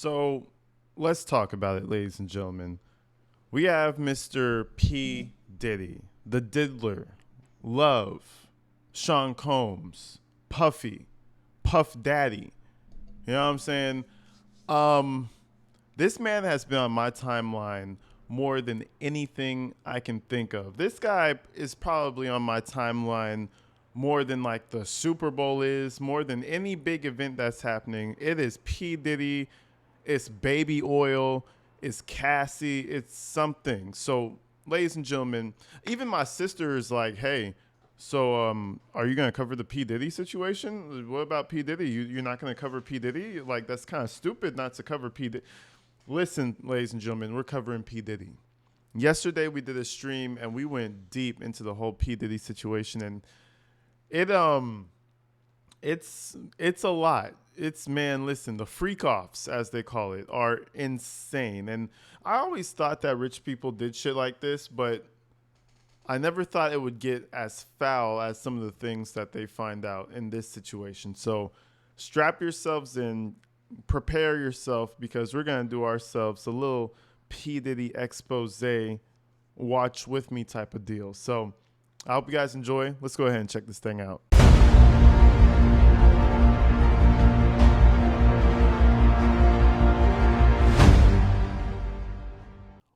So let's talk about it, ladies and gentlemen. We have Mr. P. Diddy, the Diddler, Love, Sean Combs, Puffy, Puff Daddy. You know what I'm saying? Um, this man has been on my timeline more than anything I can think of. This guy is probably on my timeline more than like the Super Bowl is, more than any big event that's happening. It is P. Diddy, it's Baby Oil, it's Cassie, it's something. So, ladies and gentlemen, even my sister is like, hey, so are you gonna cover the P. Diddy situation? What about P. Diddy? You're not gonna cover P. Diddy? Like, that's kind of stupid not to cover P. Diddy. Listen, ladies and gentlemen, we're covering P. Diddy. Yesterday we did a stream and we went deep into the whole P. Diddy situation, and it's a lot. It's, man, listen, the freak offs, as they call it, are insane. And I always thought that rich people did shit like this, but I never thought it would get as foul as some of the things that they find out in this situation. So strap yourselves in, prepare yourself, because we're going to do ourselves a little P. Diddy expose, watch with me type of deal. So I hope you guys enjoy. Let's go ahead and check this thing out.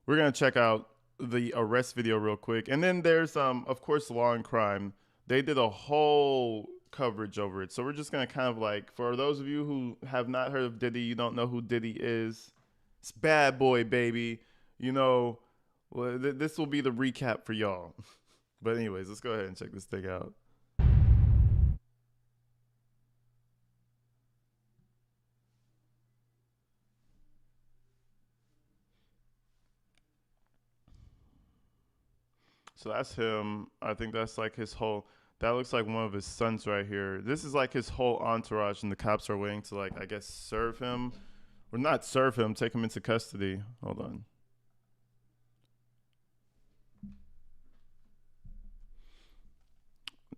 We're going to check out the arrest video real quick. And then there's, of course, Law and Crime. They did a whole coverage over it. So we're just going to kind of like, for those of you who have not heard of Diddy, you don't know who Diddy is. It's Bad Boy, baby. You know, well, this will be the recap for y'all. But anyways, let's go ahead and check this thing out. So that's him. I think that's like his whole, that looks like one of his sons right here. This is like his whole entourage, and the cops are waiting to, like, I guess, serve him. Or not serve him, take him into custody. Hold on.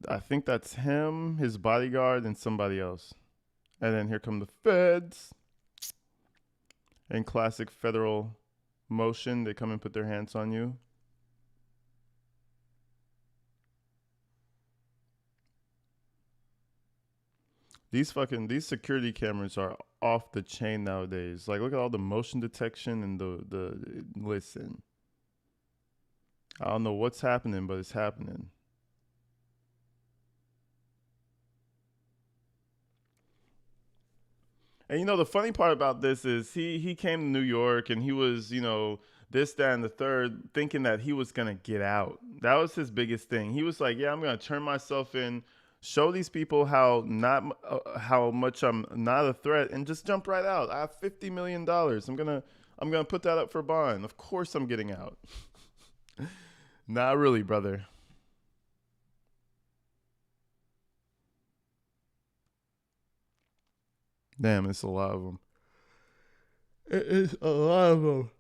I think that's him, his bodyguard, and somebody else. And then here come the feds. In classic federal motion, they come and put their hands on you. These security cameras are off the chain nowadays. Like, look at all the motion detection and the listen. I don't know what's happening, but it's happening. And, you know, the funny part about this is he came to New York and he was, you know, this, that, and the third, thinking that he was going to get out. That was his biggest thing. He was like, yeah, I'm going to turn myself in, show these people how much I'm not a threat, and just jump right out. I have $50 million. I'm gonna put that up for bond. Of course I'm getting out. Not really, brother. Damn, it's a lot of them. It is a lot of them.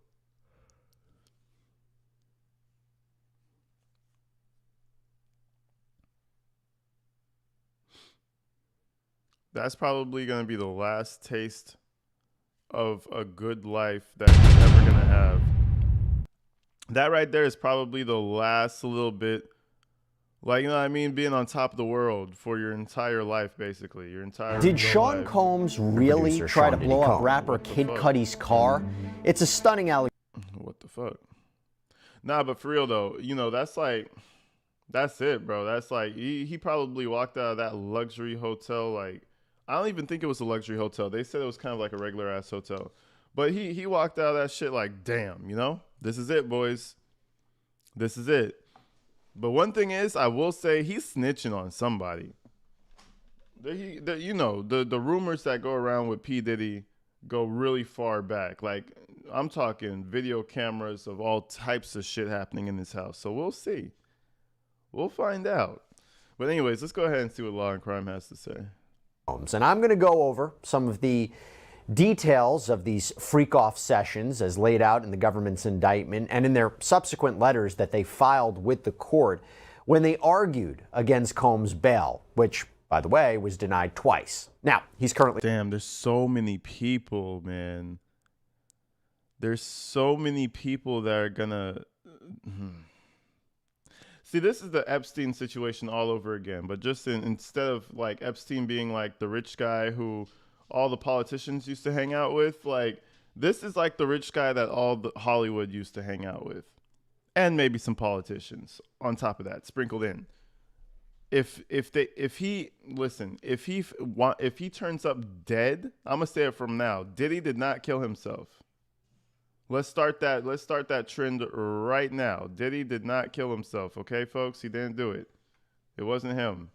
That's probably going to be the last taste of a good life that he's ever going to have. That right there is probably the last little bit, like, you know what I mean, being on top of the world for your entire life, basically. Your entire Did Sean Combs really try to blow up rapper Kid Cudi's car? It's a stunning allegation. What the fuck? Nah, but for real though, you know, that's it, bro. That's like, he probably walked out of that luxury hotel like, I don't even think it was a luxury hotel. They said it was kind of like a regular ass hotel. But he walked out of that shit like, damn, you know? This is it, boys. This is it. But one thing is, I will say, he's snitching on somebody. You know, the rumors that go around with P. Diddy go really far back. Like, I'm talking video cameras of all types of shit happening in his house. So we'll see. We'll find out. But anyways, let's go ahead and see what Law and Crime has to say. And I'm going to go over some of the details of these freak-off sessions as laid out in the government's indictment and in their subsequent letters that they filed with the court when they argued against Combs' bail, which, by the way, was denied twice. Now, he's currently... Damn, there's so many people, man. There's so many people that are gonna see. This is the Epstein situation all over again, but just instead of like Epstein being like the rich guy who all the politicians used to hang out with, like this is like the rich guy that all the Hollywood used to hang out with, and maybe some politicians on top of that sprinkled in. If he turns up dead, I'm gonna say it from now. Diddy did not kill himself. Let's start that trend right now. Diddy did not kill himself, okay, folks? He didn't do it. It wasn't him.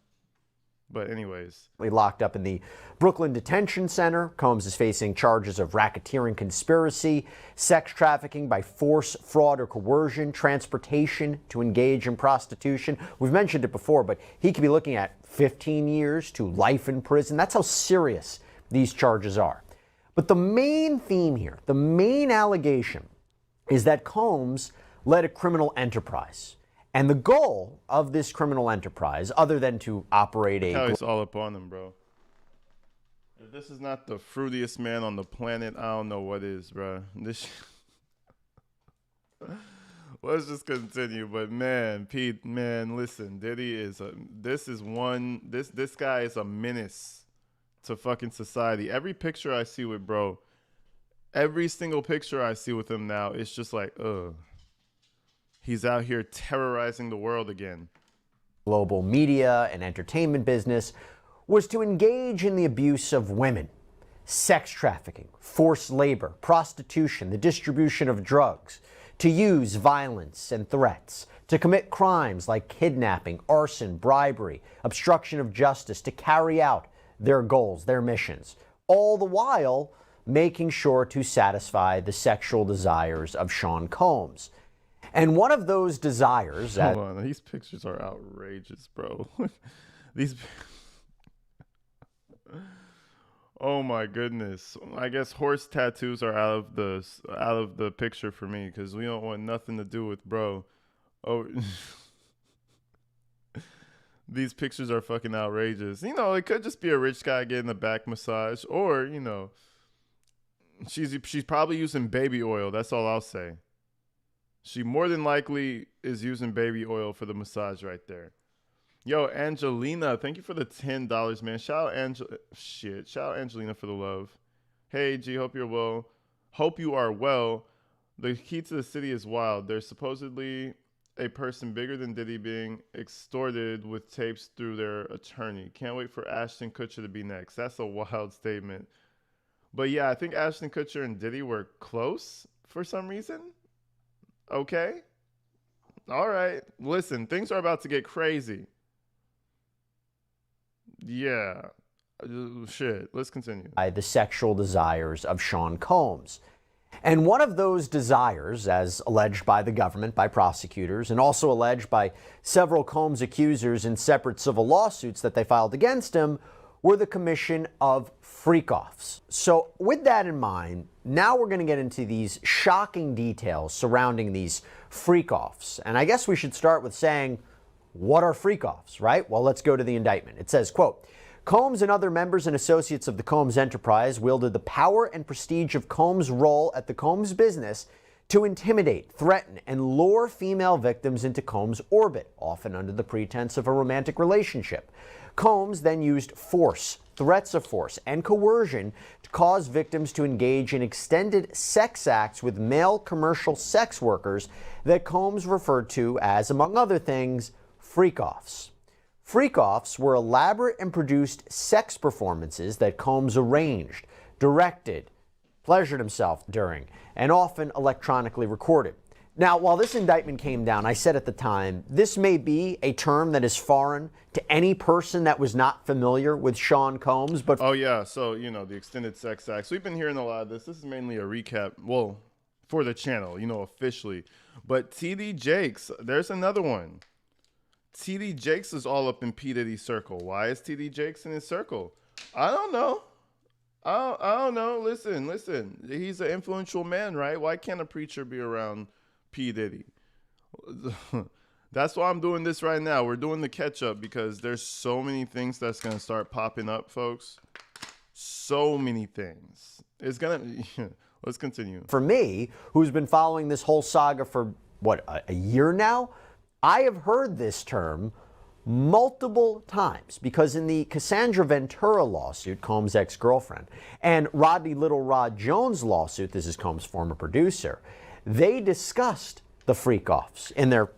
But anyways. Locked up in the Brooklyn Detention Center. Combs is facing charges of racketeering conspiracy, sex trafficking by force, fraud, or coercion, transportation to engage in prostitution. We've mentioned it before, but he could be looking at 15 years to life in prison. That's how serious these charges are. But the main theme here, the main allegation, is that Combs led a criminal enterprise. And the goal of this criminal enterprise, other than to operate a... It's all up on him, bro. If this is not the fruitiest man on the planet, I don't know what is, bro. This... Let's just continue. But man, Pete, man, listen, Diddy is this guy is a menace to fucking society. Every picture I see with bro, every single picture I see with him now, it's just like, ugh. He's out here terrorizing the world again. Global media and entertainment business was to engage in the abuse of women, sex trafficking, forced labor, prostitution, the distribution of drugs, to use violence and threats, to commit crimes like kidnapping, arson, bribery, obstruction of justice, to carry out their goals, their missions, all the while making sure to satisfy the sexual desires of Sean Combs. And one of those desires... Hold on, these pictures are outrageous, bro. These... Oh my goodness. I guess horse tattoos are out of the picture for me, because we don't want nothing to do with bro. Oh... These pictures are fucking outrageous. You know, it could just be a rich guy getting a back massage, or, you know, she's probably using baby oil. That's all I'll say. She more than likely is using baby oil for the massage right there. Yo, Angelina, thank you for the $10, man. Shout out Angelina for the love. Hey, G, hope you're well. Hope you are well. The key to the city is wild. There's supposedly a person bigger than Diddy being extorted with tapes through their attorney. Can't wait for Ashton Kutcher to be next. That's a wild statement. But yeah, I think Ashton Kutcher and Diddy were close for some reason. Okay. All right. Listen, things are about to get crazy. Yeah. Shit. Let's continue. The sexual desires of Sean Combs. And one of those desires, as alleged by the government, by prosecutors, and also alleged by several Combs accusers in separate civil lawsuits that they filed against him, were the commission of freak-offs. So with that in mind, now we're going to get into these shocking details surrounding these freak-offs. And I guess we should start with saying, what are freak-offs, right? Well, let's go to the indictment. It says, quote, Combs and other members and associates of the Combs enterprise wielded the power and prestige of Combs' role at the Combs business to intimidate, threaten, and lure female victims into Combs' orbit, often under the pretense of a romantic relationship. Combs then used force, threats of force, and coercion to cause victims to engage in extended sex acts with male commercial sex workers that Combs referred to as, among other things, freak-offs. Freak-offs were elaborate and produced sex performances that Combs arranged, directed, pleasured himself during, and often electronically recorded. Now, while this indictment came down, I said at the time, this may be a term that is foreign to any person that was not familiar with Sean Combs, but... Oh, yeah. So, you know, the extended sex acts. We've been hearing a lot of this. This is mainly a recap, well, for the channel, you know, officially. But TD Jakes, there's another one. TD Jakes is all up in P. Diddy's circle. Why is TD Jakes in his circle? I don't know. I don't know. Listen. He's an influential man, right? Why can't a preacher be around P. Diddy? That's why I'm doing this right now. We're doing the catch up because there's so many things that's going to start popping up, folks. So many things. It's going to... Let's continue. For me, who's been following this whole saga for, what, a year now, I have heard this term multiple times because in the Cassandra Ventura lawsuit, Combs' ex-girlfriend, and Rodney Little Rod Jones lawsuit, this is Combs' former producer, they discussed the freak-offs in their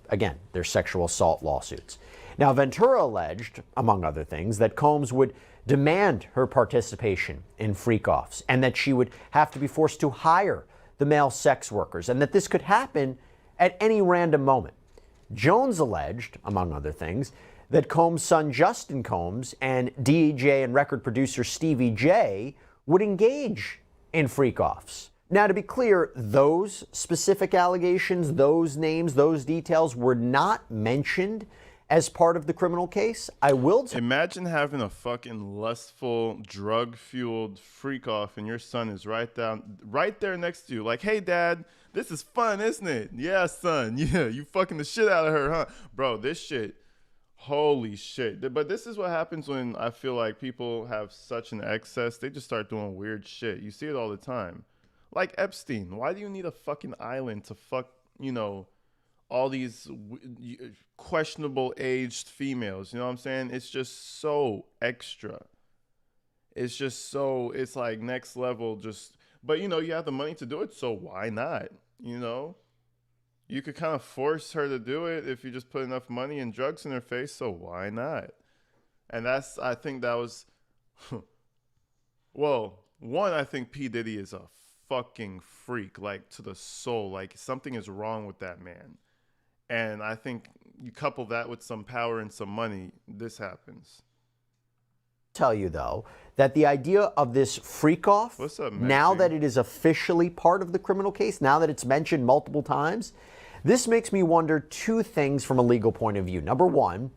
sexual assault lawsuits. Now, Ventura alleged, among other things, that Combs would demand her participation in freak-offs and that she would have to be forced to hire the male sex workers and that this could happen at any random moment. Jones alleged, among other things, that Combs' son Justin Combs and DJ and record producer Stevie J would engage in freak-offs. Now, to be clear, those specific allegations, those names, those details were not mentioned as part of the criminal case. I will imagine having a fucking lustful, drug-fueled freak-off and your son is right there next to you. Like, hey, Dad, this is fun, isn't it? Yeah, son. Yeah, you fucking the shit out of her, huh? Bro, this shit, holy shit. But this is what happens when I feel like people have such an excess. They just start doing weird shit. You see it all the time. Like Epstein. Why do you need a fucking island to fuck, all these questionable aged females? You know what I'm saying? It's just so extra. It's like next level just, but you have the money to do it, so why not? You could kind of force her to do it if you just put enough money and drugs in her face, so why not? And I think that was, well, one, I think P. Diddy is a fucking freak, like to the soul. Like something is wrong with that man. And I think you couple that with some power and some money, this happens. Tell you though that the idea of this freak off, now that it is officially part of the criminal case, now that it's mentioned multiple times, this makes me wonder two things from a legal point of view. Number one,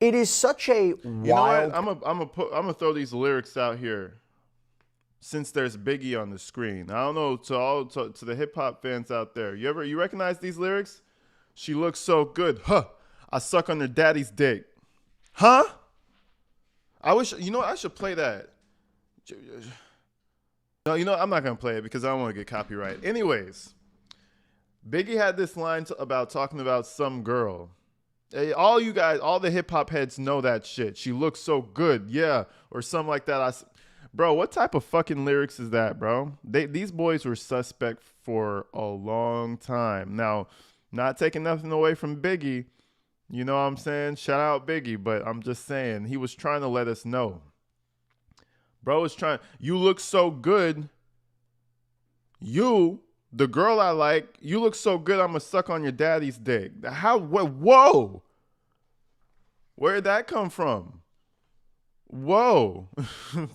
it is such a wild. You know what? I'm gonna throw these lyrics out here. Since there's Biggie on the screen, I don't know to the hip hop fans out there. You recognize these lyrics? She looks so good, huh? I suck on her daddy's dick, huh? I wish I should play that. No, I'm not gonna play it because I don't want to get copyright. Anyways, Biggie had this line about talking about some girl. Hey, all you guys, all the hip hop heads know that shit. She looks so good, yeah, or something like that. Bro, what type of fucking lyrics is that, bro? These boys were suspect for a long time. Now, not taking nothing away from Biggie, you know what I'm saying? Shout out Biggie, but I'm just saying, he was trying to let us know. Bro was trying, you look so good. You, the girl I like, you look so good, I'm gonna suck on your daddy's dick. Whoa. Where'd that come from? Whoa.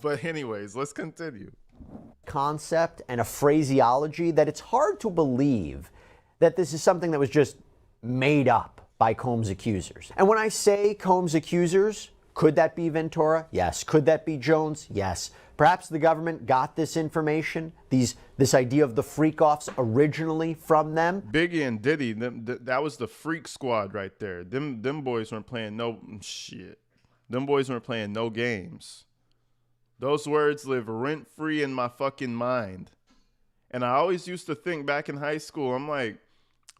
But anyways, let's continue. Concept and a phraseology that it's hard to believe that this is something that was just made up by Combs' accusers. And when I say Combs' accusers, could that be Ventura? Yes. Could that be Jones? Yes. Perhaps the government got this information, this idea of the freak-offs originally from them. Biggie and Diddy, that was the freak squad right there. Them boys weren't playing no shit. Them boys weren't playing no games. Those words live rent-free in my fucking mind. And I always used to think back in high school, I'm like,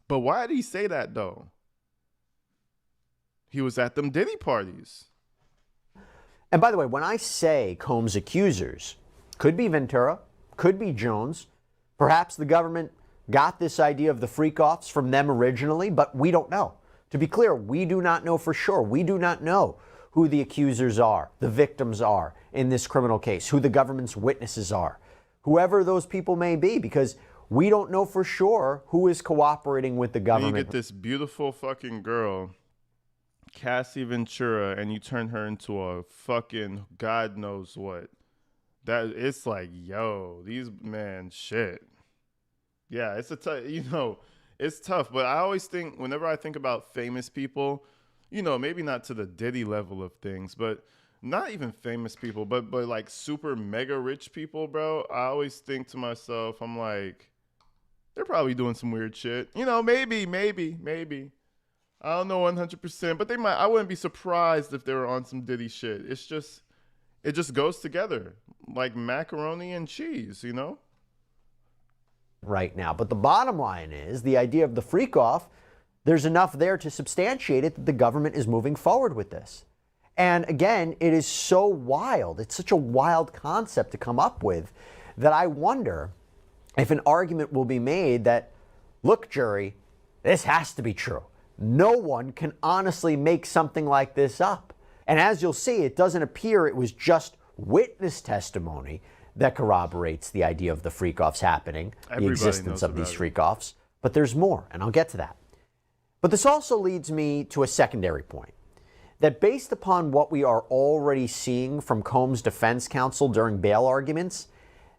but why did he say that though? He was at them Diddy parties. And by the way, when I say Combs' accusers, could be Ventura, could be Jones. Perhaps the government got this idea of the freak-offs from them originally, but we don't know. To be clear, we do not know for sure. We do not know who the accusers are, the victims are in this criminal case, who the government's witnesses are, whoever those people may be, because we don't know for sure who is cooperating with the government. And you get this beautiful fucking girl, Cassie Ventura, and you turn her into a fucking God knows what. That it's like, yo, these man shit. Yeah, it's it's tough. But I always think, whenever I think about famous people, maybe not to the Diddy level of things, but not even famous people, but like super mega rich people, bro. I always think to myself, I'm like, they're probably doing some weird shit. Maybe. I don't know 100%, but they might. I wouldn't be surprised if they were on some Diddy shit. It just goes together like macaroni and cheese, right now. But the bottom line is the idea of the freak off, there's enough there to substantiate it that the government is moving forward with this. And again, it is so wild. It's such a wild concept to come up with that I wonder if an argument will be made that, look, jury, this has to be true. No one can honestly make something like this up. And as you'll see, it doesn't appear it was just witness testimony that corroborates the idea of the freak-offs happening, the existence of these freak-offs. But there's more, and I'll get to that. But this also leads me to a secondary point, that based upon what we are already seeing from Combs' defense counsel during bail arguments,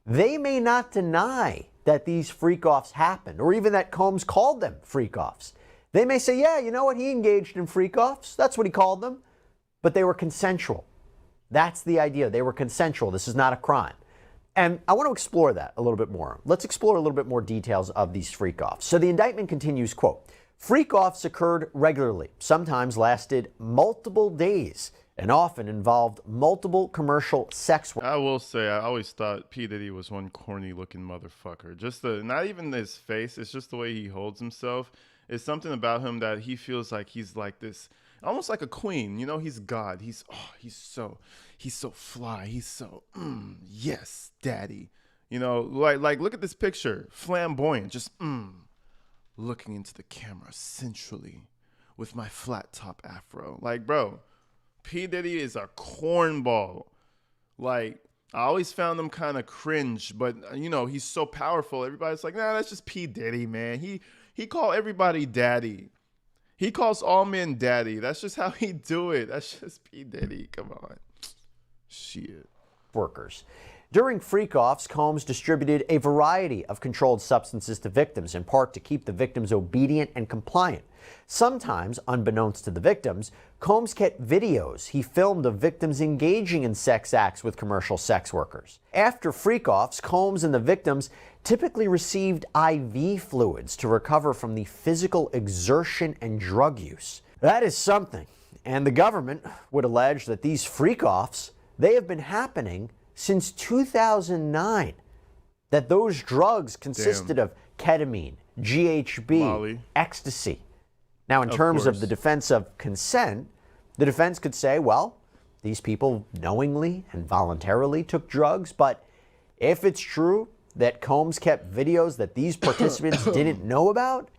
they may not deny that these freak-offs happened, or even that Combs called them freak-offs. They may say, yeah, you know what, he engaged in freak-offs. That's what he called them. But they were consensual. That's the idea. They were consensual. This is not a crime. And I want to explore that a little bit more. Let's explore a little bit more details of these freak-offs. So the indictment continues, quote, freak-offs occurred regularly, sometimes lasted multiple days, and often involved multiple commercial sex workers. I will say, I always thought P. Diddy was one corny-looking motherfucker. Just not even his face, it's just the way he holds himself. It's something about him that he feels like he's like this, almost like a queen. You know, he's God. He's so fly. He's so, yes, daddy. You know, like look at this picture, flamboyant, just, looking into the camera sensually with my flat top afro. Like, bro, P. Diddy is a cornball. Like, I always found him kind of cringe, but, you know, he's so powerful. Everybody's like, nah, that's just P. Diddy, man. He called everybody daddy. He calls all men daddy. That's just how he do it. That's just P. Diddy. Come on. Shit. Workers. During freak-offs, Combs distributed a variety of controlled substances to victims, in part to keep the victims obedient and compliant. Sometimes, unbeknownst to the victims, Combs kept videos he filmed of victims engaging in sex acts with commercial sex workers. After freak-offs, Combs and the victims typically received IV fluids to recover from the physical exertion and drug use. That is something. And the government would allege that these freak-offs, they have been happening since 2009, that those drugs consisted of ketamine, GHB, Molly, ecstasy. Now, in terms of the defense of consent, the defense could say, well, these people knowingly and voluntarily took drugs, but if it's true that Combs kept videos that these participants didn't know about,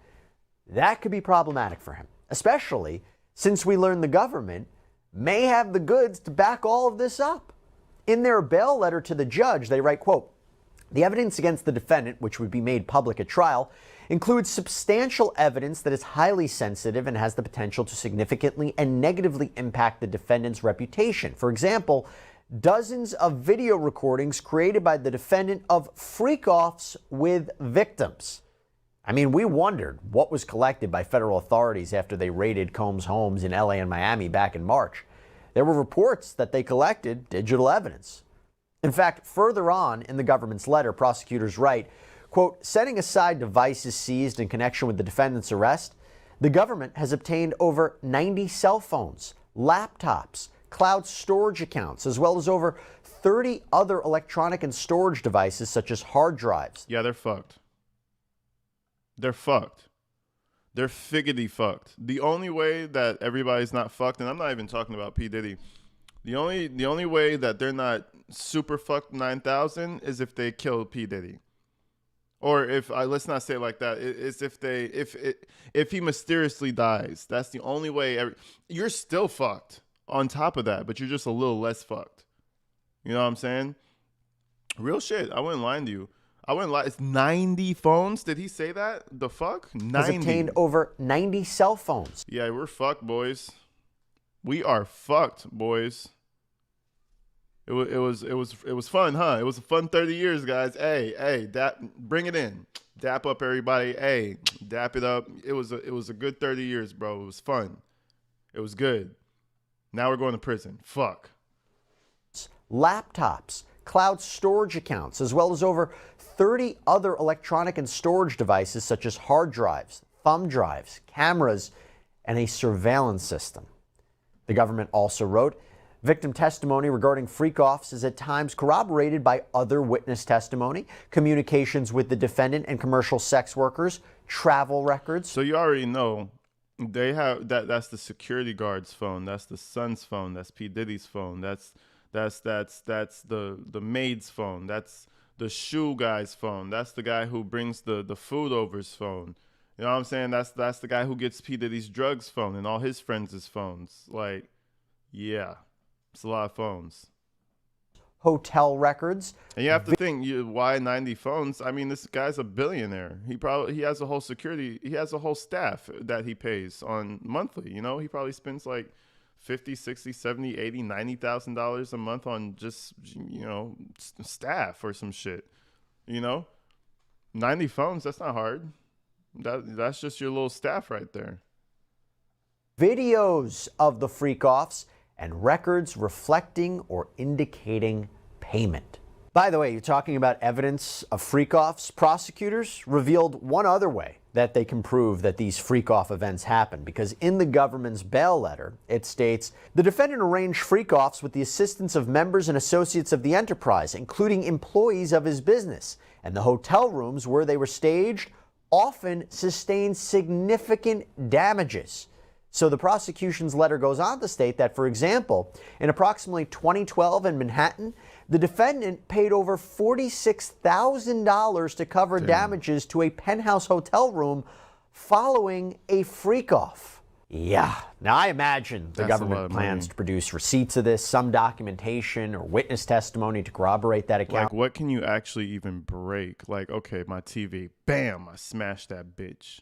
that could be problematic for him, especially since we learned the government may have the goods to back all of this up. In their bail letter to the judge, they write, quote, the evidence against the defendant, which would be made public at trial, includes substantial evidence that is highly sensitive and has the potential to significantly and negatively impact the defendant's reputation. For example, dozens of video recordings created by the defendant of freak-offs with victims. I mean, we wondered what was collected by federal authorities after they raided Combs' homes in LA and Miami back in March. There were reports that they collected digital evidence. In fact, further on in the government's letter, prosecutors write, quote, setting aside devices seized in connection with the defendant's arrest, the government has obtained over 90 cell phones, laptops, cloud storage accounts, as well as over 30 other electronic and storage devices such as hard drives. Yeah, they're fucked. They're fucked. They're figgity fucked. The only way that everybody's not fucked, and I'm not even talking about P. Diddy, the only way that they're not super fucked 9,000 is if they kill P. Diddy. Or if let's not say it like that. It's if he mysteriously dies. That's the only way. You're still fucked on top of that, but you're just a little less fucked. You know what I'm saying? Real shit. I wouldn't lie to you. I wouldn't lie. It's 90 phones. Did he say that? The fuck? 90. Has obtained over 90 cell phones. Yeah, we're fucked, boys. We are fucked, boys. It was fun, huh? It was a fun 30 years, guys. Hey, bring it in. Dap up everybody. Hey, dap it up. It was a good 30 years, bro. It was fun. It was good. Now we're going to prison. Fuck. Laptops, cloud storage accounts, as well as over 30 other electronic and storage devices such as hard drives, thumb drives, cameras, and a surveillance system. The government also wrote, Victim testimony regarding freak-offs is at times corroborated by other witness testimony, communications with the defendant and commercial sex workers, travel records. So you already know they have that's the security guard's phone, that's the son's phone, that's P. Diddy's phone, that's the maid's phone, that's the shoe guy's phone, that's the guy who brings the food over's phone. You know what I'm saying? That's the guy who gets P. Diddy's drugs phone and all his friends' phones. Like, yeah. It's a lot of phones. Hotel records. And you have to think, why 90 phones? I mean, this guy's a billionaire. He has a whole security. He has a whole staff that he pays on monthly. You know, he probably spends like 50, 60, 70, 80, $90,000 a month on just, you know, staff or some shit. You know, 90 phones. That's not hard. That's just your little staff right there. Videos of the freak-offs and records reflecting or indicating payment. By the way, you're talking about evidence of freak-offs. Prosecutors revealed one other way that they can prove that these freak-off events happen, because in the government's bail letter, it states, the defendant arranged freak-offs with the assistance of members and associates of the enterprise, including employees of his business, and the hotel rooms where they were staged often sustained significant damages. So the prosecution's letter goes on to state that, for example, in approximately 2012 in Manhattan, the defendant paid over $46,000 to cover damages to a penthouse hotel room following a freak-off. Yeah. Now, I imagine the government plans to produce receipts of this, some documentation or witness testimony to corroborate that account. Like, what can you actually even break? Like, okay, my TV, bam, I smashed that bitch.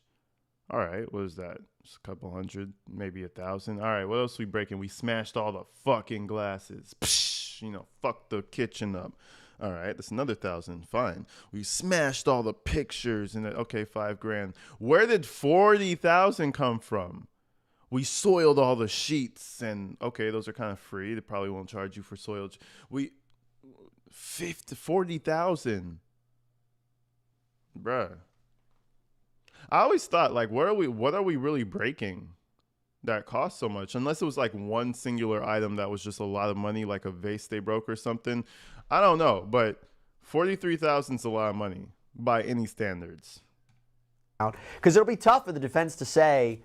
All right, what is that? Just a couple hundred, maybe 1,000. All right, what else we breaking? We smashed all the fucking glasses. Psh, you know, fuck the kitchen up. All right, that's another 1,000. Fine. We smashed all the pictures and okay, $5,000. Where did 40,000 come from? We soiled all the sheets and okay, those are kind of free. They probably won't charge you for soiled. We 40,000, bruh. I always thought, like, what are we really breaking that costs so much? Unless it was like one singular item that was just a lot of money, like a vase they broke or something. I don't know, but 43,000 is a lot of money by any standards. Because it'll be tough for the defense to say,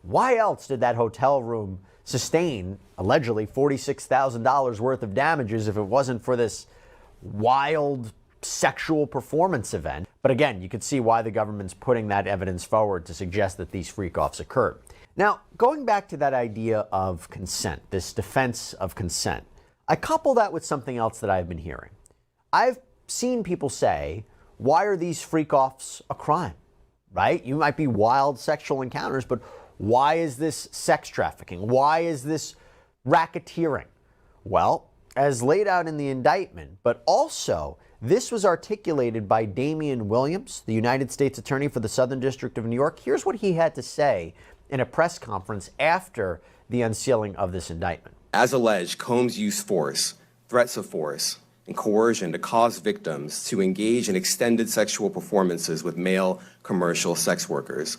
why else did that hotel room sustain allegedly $46,000 worth of damages if it wasn't for this wild sexual performance event? But again, you could see why the government's putting that evidence forward to suggest that these freak-offs occurred. Now, going back to that idea of consent, this defense of consent, I couple that with something else that I've been hearing. I've seen people say, why are these freak-offs a crime, right? You might be wild sexual encounters, but why is this sex trafficking? Why is this racketeering? Well, as laid out in the indictment, but also this was articulated by Damian Williams, the United States Attorney for the Southern District of New York. Here's what he had to say in a press conference after the unsealing of this indictment. As alleged, Combs used force, threats of force, and coercion to cause victims to engage in extended sexual performances with male commercial sex workers,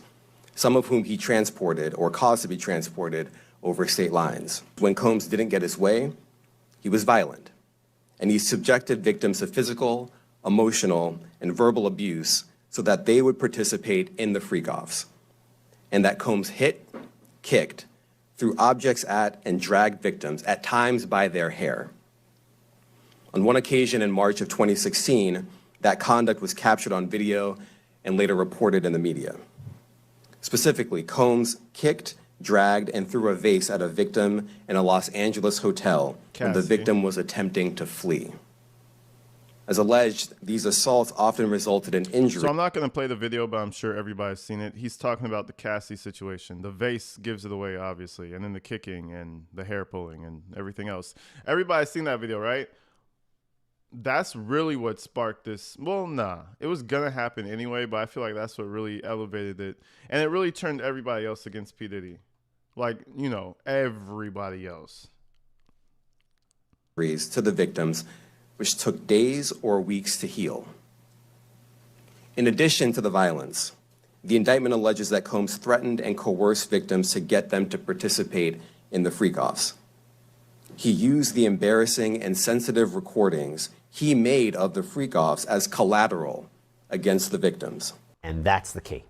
some of whom he transported or caused to be transported over state lines. When Combs didn't get his way, he was violent, and he subjected victims to physical, emotional, and verbal abuse so that they would participate in the freak-offs, and that Combs hit, kicked, threw objects at, and dragged victims, at times by their hair. On one occasion in March of 2016, that conduct was captured on video and later reported in the media. Specifically, Combs kicked, dragged, and threw a vase at a victim in a Los Angeles hotel when the victim was attempting to flee. As alleged, these assaults often resulted in injury. So I'm not going to play the video, but I'm sure everybody's seen it. He's talking about the Cassie situation. The vase gives it away, obviously, and then the kicking and the hair pulling and everything else. Everybody's seen that video, right? That's really what sparked this. Well, nah, it was going to happen anyway, but I feel like that's what really elevated it. And it really turned everybody else against P. Diddy. Like, you know, everybody else. To the victims, which took days or weeks to heal. In addition to the violence, the indictment alleges that Combs threatened and coerced victims to get them to participate in the freak-offs. He used the embarrassing and sensitive recordings he made of the freak-offs as collateral against the victims. And that's the key.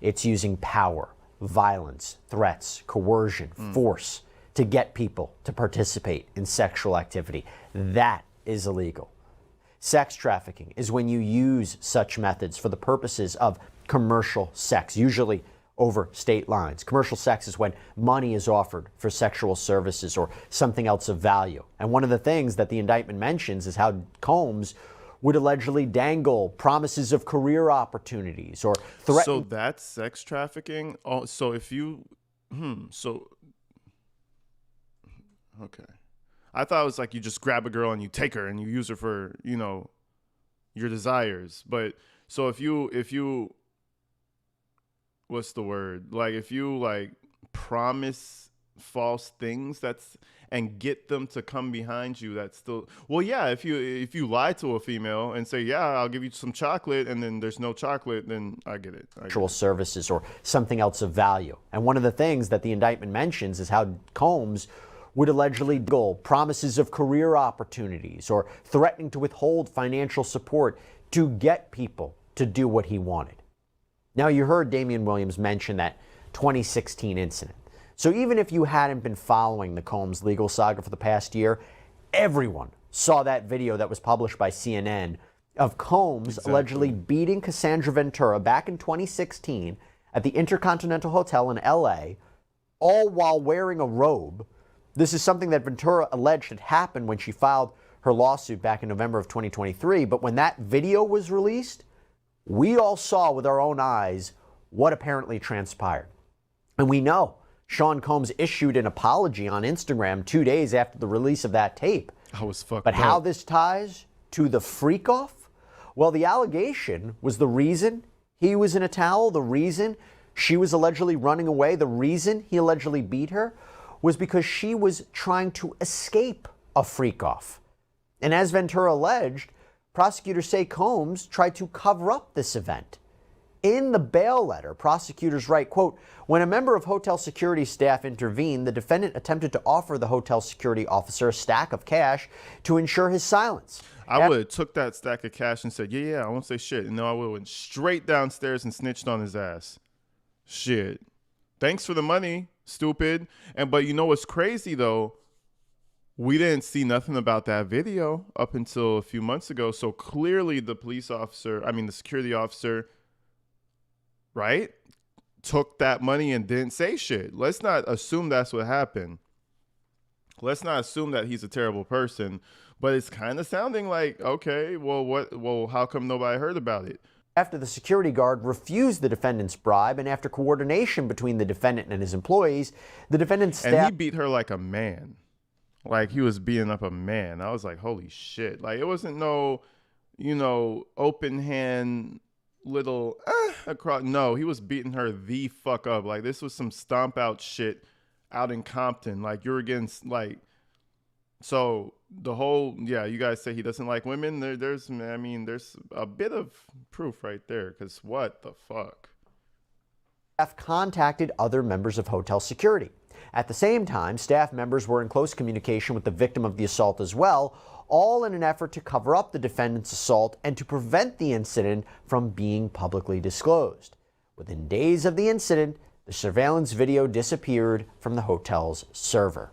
It's using power, violence, threats, coercion, force to get people to participate in sexual activity. That is illegal. Sex trafficking is when you use such methods for the purposes of commercial sex, usually over state lines. Commercial sex is when money is offered for sexual services or something else of value. And one of the things that the indictment mentions is how Combs would allegedly dangle promises of career opportunities or threaten. So that's sex trafficking? Oh, so if you, okay. I thought it was like you just grab a girl and you take her and you use her for, your desires. But so if you, what's the word? Like if you like promise false things and get them to come behind you, that's still, well, yeah, if you lie to a female and say, yeah, I'll give you some chocolate, and then there's no chocolate, then I get it. Sexual services or something else of value. And one of the things that the indictment mentions is how Combs would allegedly dangle promises of career opportunities or threatening to withhold financial support to get people to do what he wanted. Now, you heard Damian Williams mention that 2016 incident. So even if you hadn't been following the Combs legal saga for the past year, everyone saw that video that was published by CNN of Combs allegedly beating Cassandra Ventura back in 2016 at the Intercontinental Hotel in LA, all while wearing a robe. This is something that Ventura alleged had happened when she filed her lawsuit back in November of 2023. But when that video was released, we all saw with our own eyes what apparently transpired. And we know Sean Combs issued an apology on Instagram 2 days after the release of that tape. I was fucked But up. how this ties to the freak-off? Well, the allegation was the reason he was in a towel, the reason she was allegedly running away, the reason he allegedly beat her was because she was trying to escape a freak-off. And as Ventura alleged, prosecutors say Combs tried to cover up this event. In the bail letter, prosecutors write, quote, when a member of hotel security staff intervened, the defendant attempted to offer the hotel security officer a stack of cash to ensure his silence. I would have took that stack of cash and said, yeah, I won't say shit. And then I would have went straight downstairs and snitched on his ass. Shit. Thanks for the money, stupid. But you know what's crazy, though? We didn't see nothing about that video up until a few months ago. So clearly the the security officer, right, took that money and didn't say shit. Let's not assume that's what happened. Let's not assume that he's a terrible person. But it's kind of sounding like, okay, well, how come nobody heard about it? After the security guard refused the defendant's bribe and after coordination between the defendant and his employees, the defendant's staff... And he beat her like a man. Like he was beating up a man. I was like, holy shit. Like it wasn't no, open hand little across. No, he was beating her the fuck up. Like this was some stomp out shit out in Compton. Like you're against so the whole, you guys say he doesn't like women. There's a bit of proof right there. Cause what the fuck? Staff contacted other members of hotel security. At the same time, staff members were in close communication with the victim of the assault as well, all in an effort to cover up the defendant's assault and to prevent the incident from being publicly disclosed. Within days of the incident, the surveillance video disappeared from the hotel's server.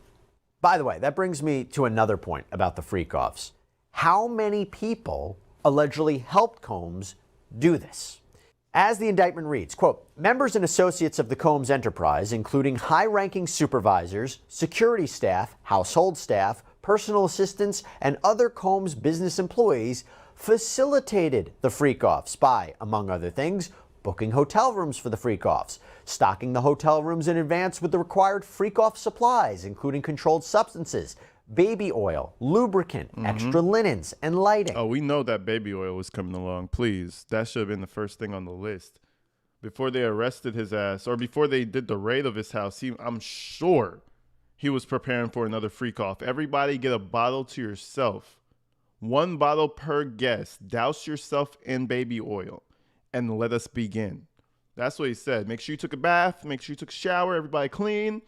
By the way, that brings me to another point about the freak-offs. How many people allegedly helped Combs do this? As the indictment reads, quote, members and associates of the Combs enterprise, including high-ranking supervisors, security staff, household staff, personal assistants, and other Combs business employees, facilitated the freak-offs by, among other things, booking hotel rooms for the freak-offs, stocking the hotel rooms in advance with the required freak-off supplies, including controlled substances, baby oil, lubricant, extra linens, and lighting. Oh, we know that baby oil was coming along. Please, that should have been the first thing on the list. Before they arrested his ass, or before they did the raid of his house, I'm sure he was preparing for another freak-off. Everybody get a bottle to yourself. 1 bottle per guest. Douse yourself in baby oil. And let us begin. That's what he said. Make sure you took a bath. Make sure you took a shower. Everybody clean.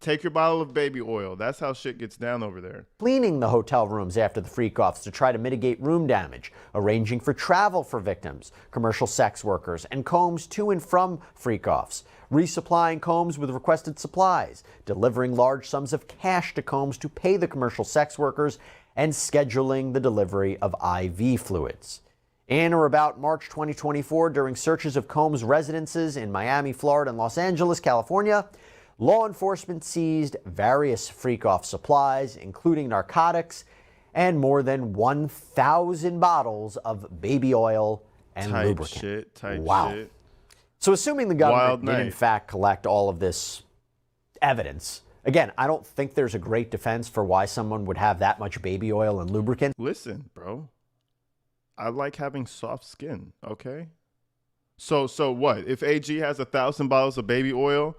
Take your bottle of baby oil. That's how shit gets down over there. Cleaning the hotel rooms after the freak-offs to try to mitigate room damage, arranging for travel for victims, commercial sex workers, and Combs to and from freak-offs, resupplying Combs with requested supplies, delivering large sums of cash to Combs to pay the commercial sex workers, and scheduling the delivery of IV fluids. In or about March 2024, during searches of Combs' residences in Miami, Florida, and Los Angeles, California, law enforcement seized various freak-off supplies, including narcotics, and more than 1,000 bottles of baby oil and lubricant. Tight shit. So assuming the government did in fact collect all of this evidence, again, I don't think there's a great defense for why someone would have that much baby oil and lubricant. Listen, bro. I like having soft skin, okay? So what? If AG has 1,000 bottles of baby oil,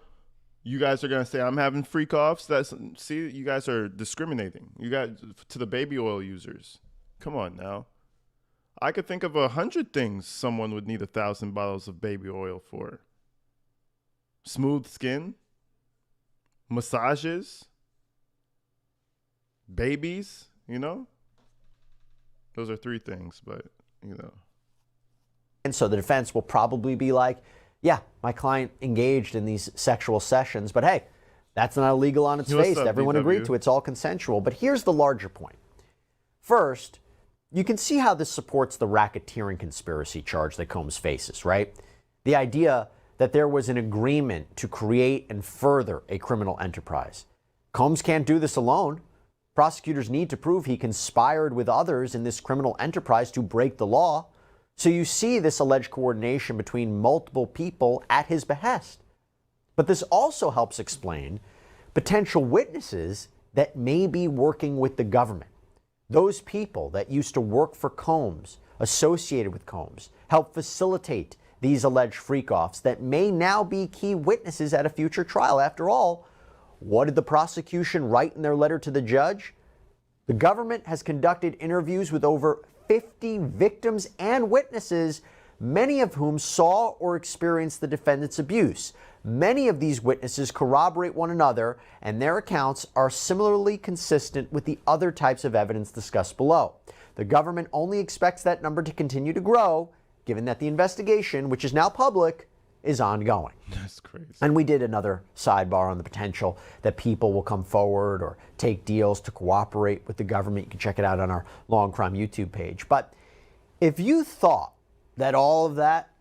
you guys are gonna say I'm having freak-offs? See, you guys are discriminating. You guys to the baby oil users. Come on now. I could think of 100 things someone would need 1,000 bottles of baby oil for. Smooth skin, massages, babies, you know? Those are 3 things, but, you know. And so the defense will probably be like, yeah, my client engaged in these sexual sessions, but hey, that's not illegal on its face. Everyone agreed to it. It's all consensual. But here's the larger point. First, you can see how this supports the racketeering conspiracy charge that Combs faces, right? The idea that there was an agreement to create and further a criminal enterprise. Combs can't do this alone. Prosecutors need to prove he conspired with others in this criminal enterprise to break the law. So you see this alleged coordination between multiple people at his behest. But this also helps explain potential witnesses that may be working with the government. Those people that used to work for Combs, associated with Combs, help facilitate these alleged freak-offs that may now be key witnesses at a future trial. After all, what did the prosecution write in their letter to the judge? The government has conducted interviews with over 50 victims and witnesses, many of whom saw or experienced the defendant's abuse. Many of these witnesses corroborate one another, and their accounts are similarly consistent with the other types of evidence discussed below. The government only expects that number to continue to grow, given that the investigation, which is now public, is ongoing. That's crazy. And we did another sidebar on the potential that people will come forward or take deals to cooperate with the government. You can check it out on our Law and Crime YouTube page. But if you thought that all of that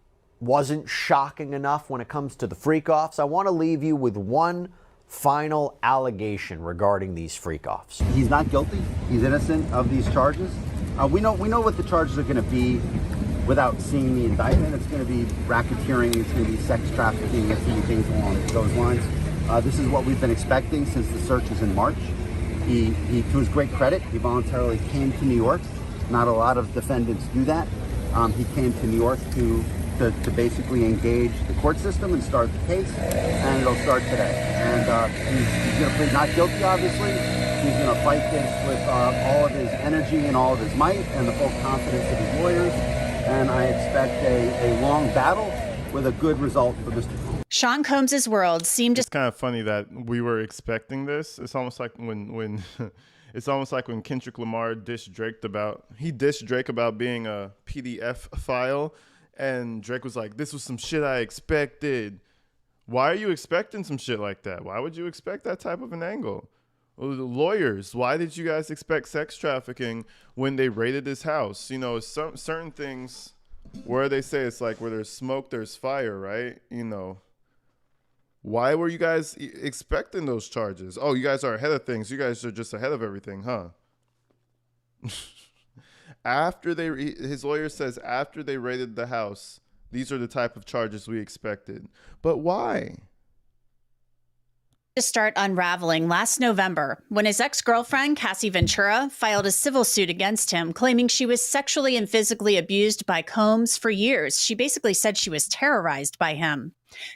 wasn't shocking enough when it comes to the freak-offs, I want to leave you with one final allegation regarding these freak-offs. He's not guilty. He's innocent of these charges. We know what the charges are going to be without seeing the indictment. It's going to be racketeering, it's going to be sex trafficking, it's going to be things along those lines. This is what we've been expecting since the search is in March. He, to his great credit, he voluntarily came to New York. Not a lot of defendants do that. He came to New York to basically engage the court system and start the case, and it'll start today. And he's going to plead not guilty, obviously. He's going to fight this with all of his energy and all of his might and the full confidence of his lawyers. And I expect a long battle with a good result for Mr. Combs. Sean Combs' world seemed It's kind of funny that we were expecting this. It's almost like when it's almost like when Kendrick Lamar dissed Drake about being a PDF file, and Drake was like, "This was some shit I expected." Why are you expecting some shit like that? Why would you expect that type of an angle? Well, the lawyers, why did you guys expect sex trafficking when they raided his house? You know, certain things where they say it's like where there's smoke, there's fire, right? You know, why were you guys expecting those charges? Oh, you guys are ahead of things. You guys are just ahead of everything, huh? His lawyer says after they raided the house, these are the type of charges we expected. But why? to start unraveling last November when his ex-girlfriend, Cassie Ventura, filed a civil suit against him, claiming she was sexually and physically abused by Combs for years. She basically said she was terrorized by him.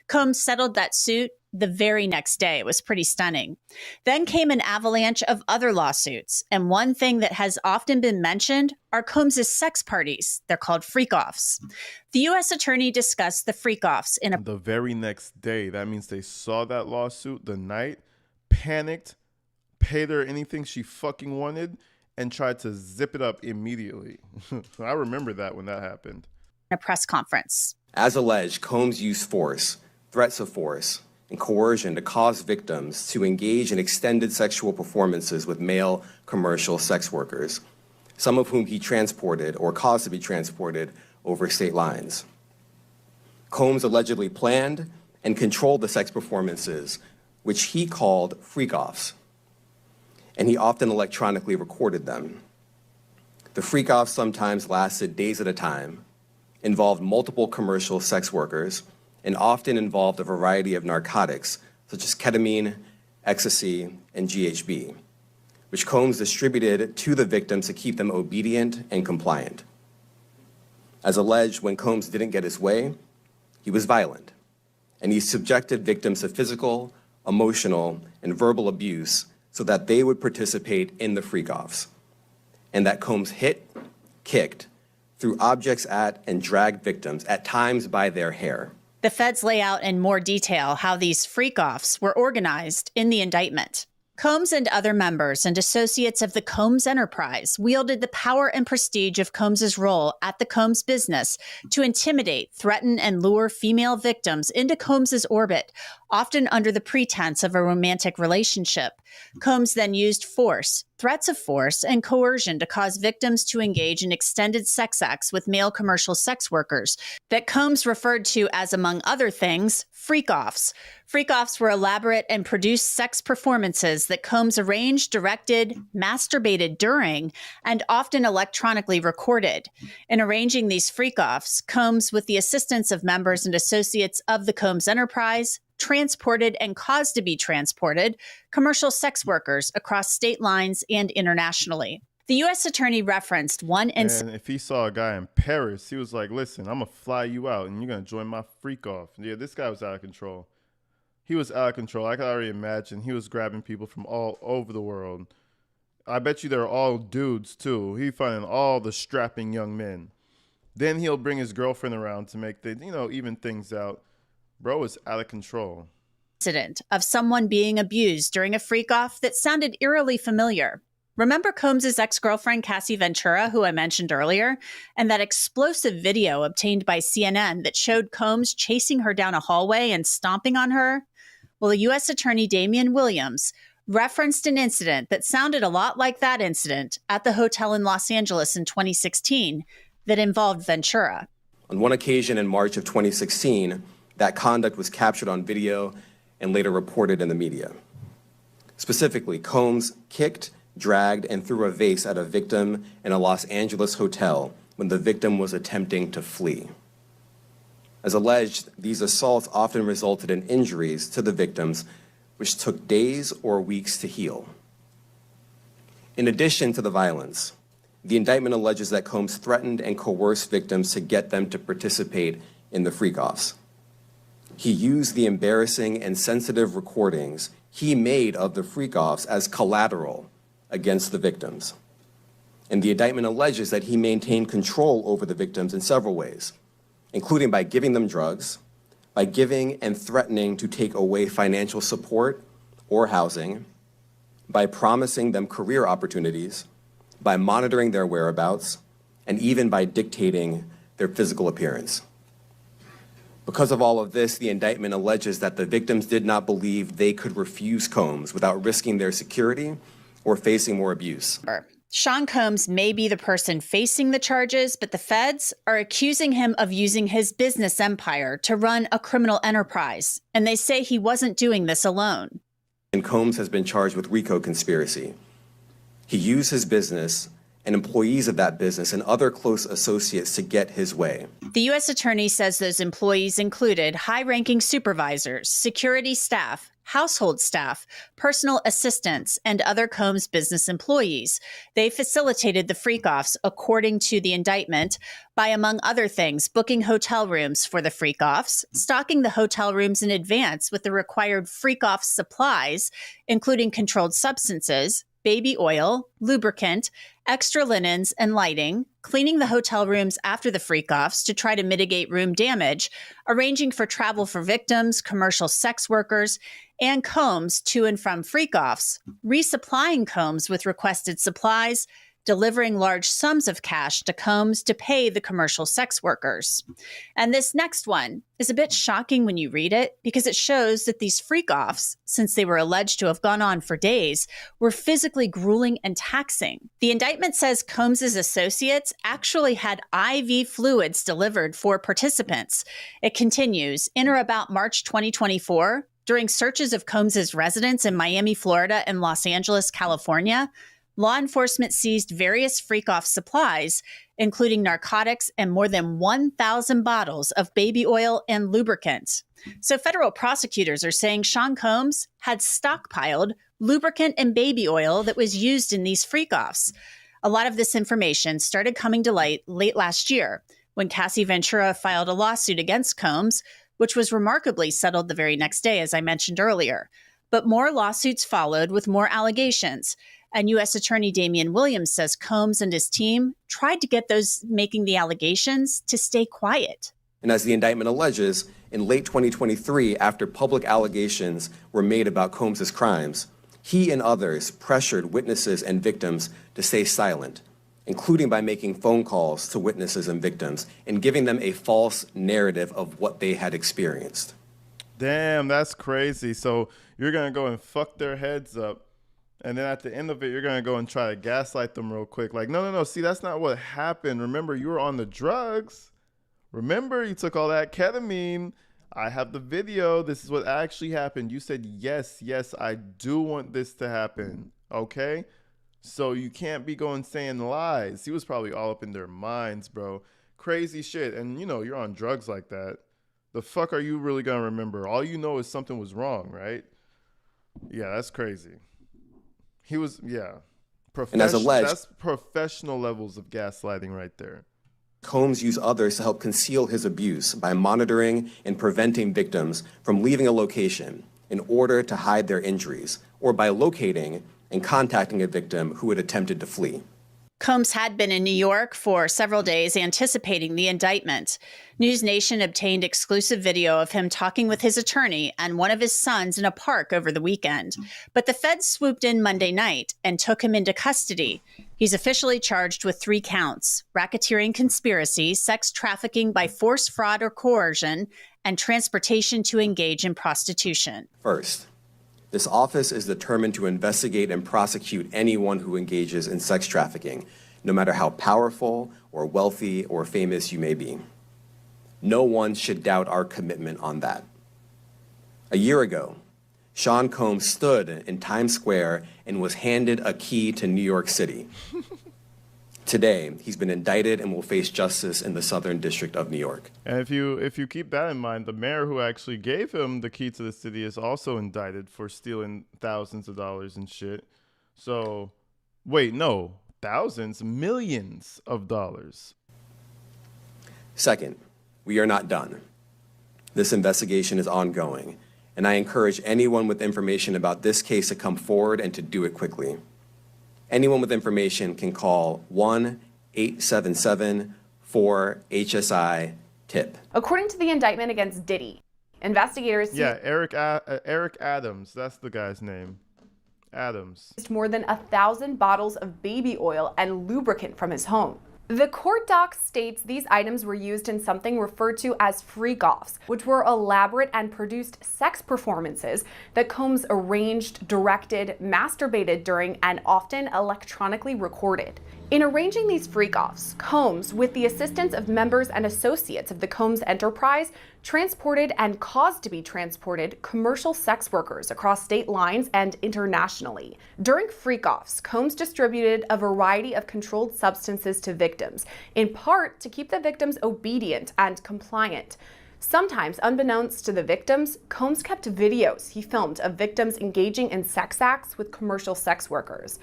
Combs settled that suit the very next day. It was pretty stunning. Then came an avalanche of other lawsuits. And one thing that has often been mentioned are Combs' sex parties. They're called freak-offs. The U.S. attorney discussed the freak-offs in the very next day. That means they saw that lawsuit the night panicked, paid her anything she fucking wanted, and tried to zip it up immediately. I remember that when that happened. In a press conference. As alleged, Combs used force, threats of force, and coercion to cause victims to engage in extended sexual performances with male commercial sex workers, some of whom he transported or caused to be transported over state lines. Combs allegedly planned and controlled the sex performances, which he called freak-offs, and he often electronically recorded them. The freak-offs sometimes lasted days at a time, involved multiple commercial sex workers, and often involved a variety of narcotics, such as ketamine, ecstasy, and GHB, which Combs distributed to the victims to keep them obedient and compliant. As alleged, when Combs didn't get his way, he was violent, and he subjected victims to physical, emotional, and verbal abuse so that they would participate in the freak-offs, and that Combs hit, kicked, threw objects at, and dragged victims, at times by their hair. The feds lay out in more detail how these freak-offs were organized in the indictment. Combs and other members and associates of the Combs enterprise wielded the power and prestige of Combs's role at the Combs business to intimidate, threaten, and lure female victims into Combs's orbit, often under the pretense of a romantic relationship. Combs then used force, threats of force, and coercion to cause victims to engage in extended sex acts with male commercial sex workers that Combs referred to as, among other things, freak-offs. Freak-offs were elaborate and produced sex performances that Combs arranged, directed, masturbated during, and often electronically recorded. In arranging these freak-offs, Combs, with the assistance of members and associates of the Combs enterprise, transported and caused to be transported commercial sex workers across state lines and internationally. The U.S. attorney referenced one incident. And if he saw a guy in Paris, he was like, listen, I'm going to fly you out and you're going to join my freak off. Yeah, this guy was out of control. He was out of control. I could already imagine he was grabbing people from all over the world. I bet you they're all dudes, too. He finding all the strapping young men. Then he'll bring his girlfriend around to make the, even things out. Bro is out of control. Incident of someone being abused during a freak-off that sounded eerily familiar. Remember Combs' ex-girlfriend, Cassie Ventura, who I mentioned earlier, and that explosive video obtained by CNN that showed Combs chasing her down a hallway and stomping on her? Well, U.S. Attorney Damian Williams referenced an incident that sounded a lot like that incident at the hotel in Los Angeles in 2016 that involved Ventura. On one occasion in March of 2016, that conduct was captured on video and later reported in the media. Specifically, Combs kicked, dragged, and threw a vase at a victim in a Los Angeles hotel when the victim was attempting to flee. As alleged, these assaults often resulted in injuries to the victims, which took days or weeks to heal. In addition to the violence, the indictment alleges that Combs threatened and coerced victims to get them to participate in the freak-offs. He used the embarrassing and sensitive recordings he made of the freak-offs as collateral against the victims. And the indictment alleges that he maintained control over the victims in several ways, including by giving them drugs, by giving and threatening to take away financial support or housing, by promising them career opportunities, by monitoring their whereabouts, and even by dictating their physical appearance. Because of all of this, the indictment alleges that the victims did not believe they could refuse Combs without risking their security or facing more abuse. Sean Combs may be the person facing the charges, but the feds are accusing him of using his business empire to run a criminal enterprise, and they say he wasn't doing this alone. And Combs has been charged with RICO conspiracy. He used his business and employees of that business and other close associates to get his way. The U.S. attorney says those employees included high-ranking supervisors, security staff, household staff, personal assistants, and other Combs business employees. They facilitated the freak-offs, according to the indictment, by, among other things, booking hotel rooms for the freak-offs, stocking the hotel rooms in advance with the required freak-off supplies, including controlled substances, baby oil, lubricant, extra linens and lighting, cleaning the hotel rooms after the freak-offs to try to mitigate room damage, arranging for travel for victims, commercial sex workers, and Combs to and from freak-offs, resupplying Combs with requested supplies, delivering large sums of cash to Combs to pay the commercial sex workers. And this next one is a bit shocking when you read it because it shows that these freak-offs, since they were alleged to have gone on for days, were physically grueling and taxing. The indictment says Combs's associates actually had IV fluids delivered for participants. It continues, in or about March 2024, during searches of Combs's residence in Miami, Florida, and Los Angeles, California, law enforcement seized various freak-off supplies, including narcotics and more than 1,000 bottles of baby oil and lubricant. So federal prosecutors are saying Sean Combs had stockpiled lubricant and baby oil that was used in these freak-offs. A lot of this information started coming to light late last year when Cassie Ventura filed a lawsuit against Combs, which was remarkably settled the very next day, as I mentioned earlier. But more lawsuits followed with more allegations. And U.S. Attorney Damian Williams says Combs and his team tried to get those making the allegations to stay quiet. And as the indictment alleges, in late 2023, after public allegations were made about Combs's crimes, he and others pressured witnesses and victims to stay silent, including by making phone calls to witnesses and victims and giving them a false narrative of what they had experienced. Damn, that's crazy. So you're going to go and fuck their heads up. And then at the end of it, you're going to go and try to gaslight them real quick. Like, no. See, that's not what happened. Remember, you were on the drugs. Remember, you took all that ketamine. I have the video. This is what actually happened. You said, yes, I do want this to happen. Okay? So you can't be going saying lies. He was probably all up in their minds, bro. Crazy shit. And, you're on drugs like that. The fuck are you really going to remember? All you know is something was wrong, right? Yeah, that's crazy. He was, And as alleged, that's professional levels of gaslighting right there. Combs used others to help conceal his abuse by monitoring and preventing victims from leaving a location in order to hide their injuries, or by locating and contacting a victim who had attempted to flee. Combs had been in New York for several days anticipating the indictment. News Nation obtained exclusive video of him talking with his attorney and one of his sons in a park over the weekend. But the feds swooped in Monday night and took him into custody. He's officially charged with 3 counts: racketeering conspiracy, sex trafficking by force, fraud, or coercion, and transportation to engage in prostitution. First, this office is determined to investigate and prosecute anyone who engages in sex trafficking, no matter how powerful or wealthy or famous you may be. No one should doubt our commitment on that. A year ago, Sean Combs stood in Times Square and was handed a key to New York City. Today, he's been indicted and will face justice in the Southern District of New York. And if you keep that in mind, the mayor who actually gave him the key to the city is also indicted for stealing thousands of dollars and shit. So, wait, no, thousands, millions of dollars. Second, we are not done. This investigation is ongoing, and I encourage anyone with information about this case to come forward and to do it quickly. Anyone with information can call 1-877-4-HSI-TIP. According to the indictment against Diddy, investigators Eric Adams, that's the guy's name. Adams. seized more than 1,000 bottles of baby oil and lubricant from his home. The court doc states these items were used in something referred to as freak-offs, which were elaborate and produced sex performances that Combs arranged, directed, masturbated during, and often electronically recorded. In arranging these freak-offs, Combs, with the assistance of members and associates of the Combs enterprise, transported and caused to be transported commercial sex workers across state lines and internationally. During freak-offs, Combs distributed a variety of controlled substances to victims, in part to keep the victims obedient and compliant. Sometimes, unbeknownst to the victims, Combs kept videos he filmed of victims engaging in sex acts with commercial sex workers.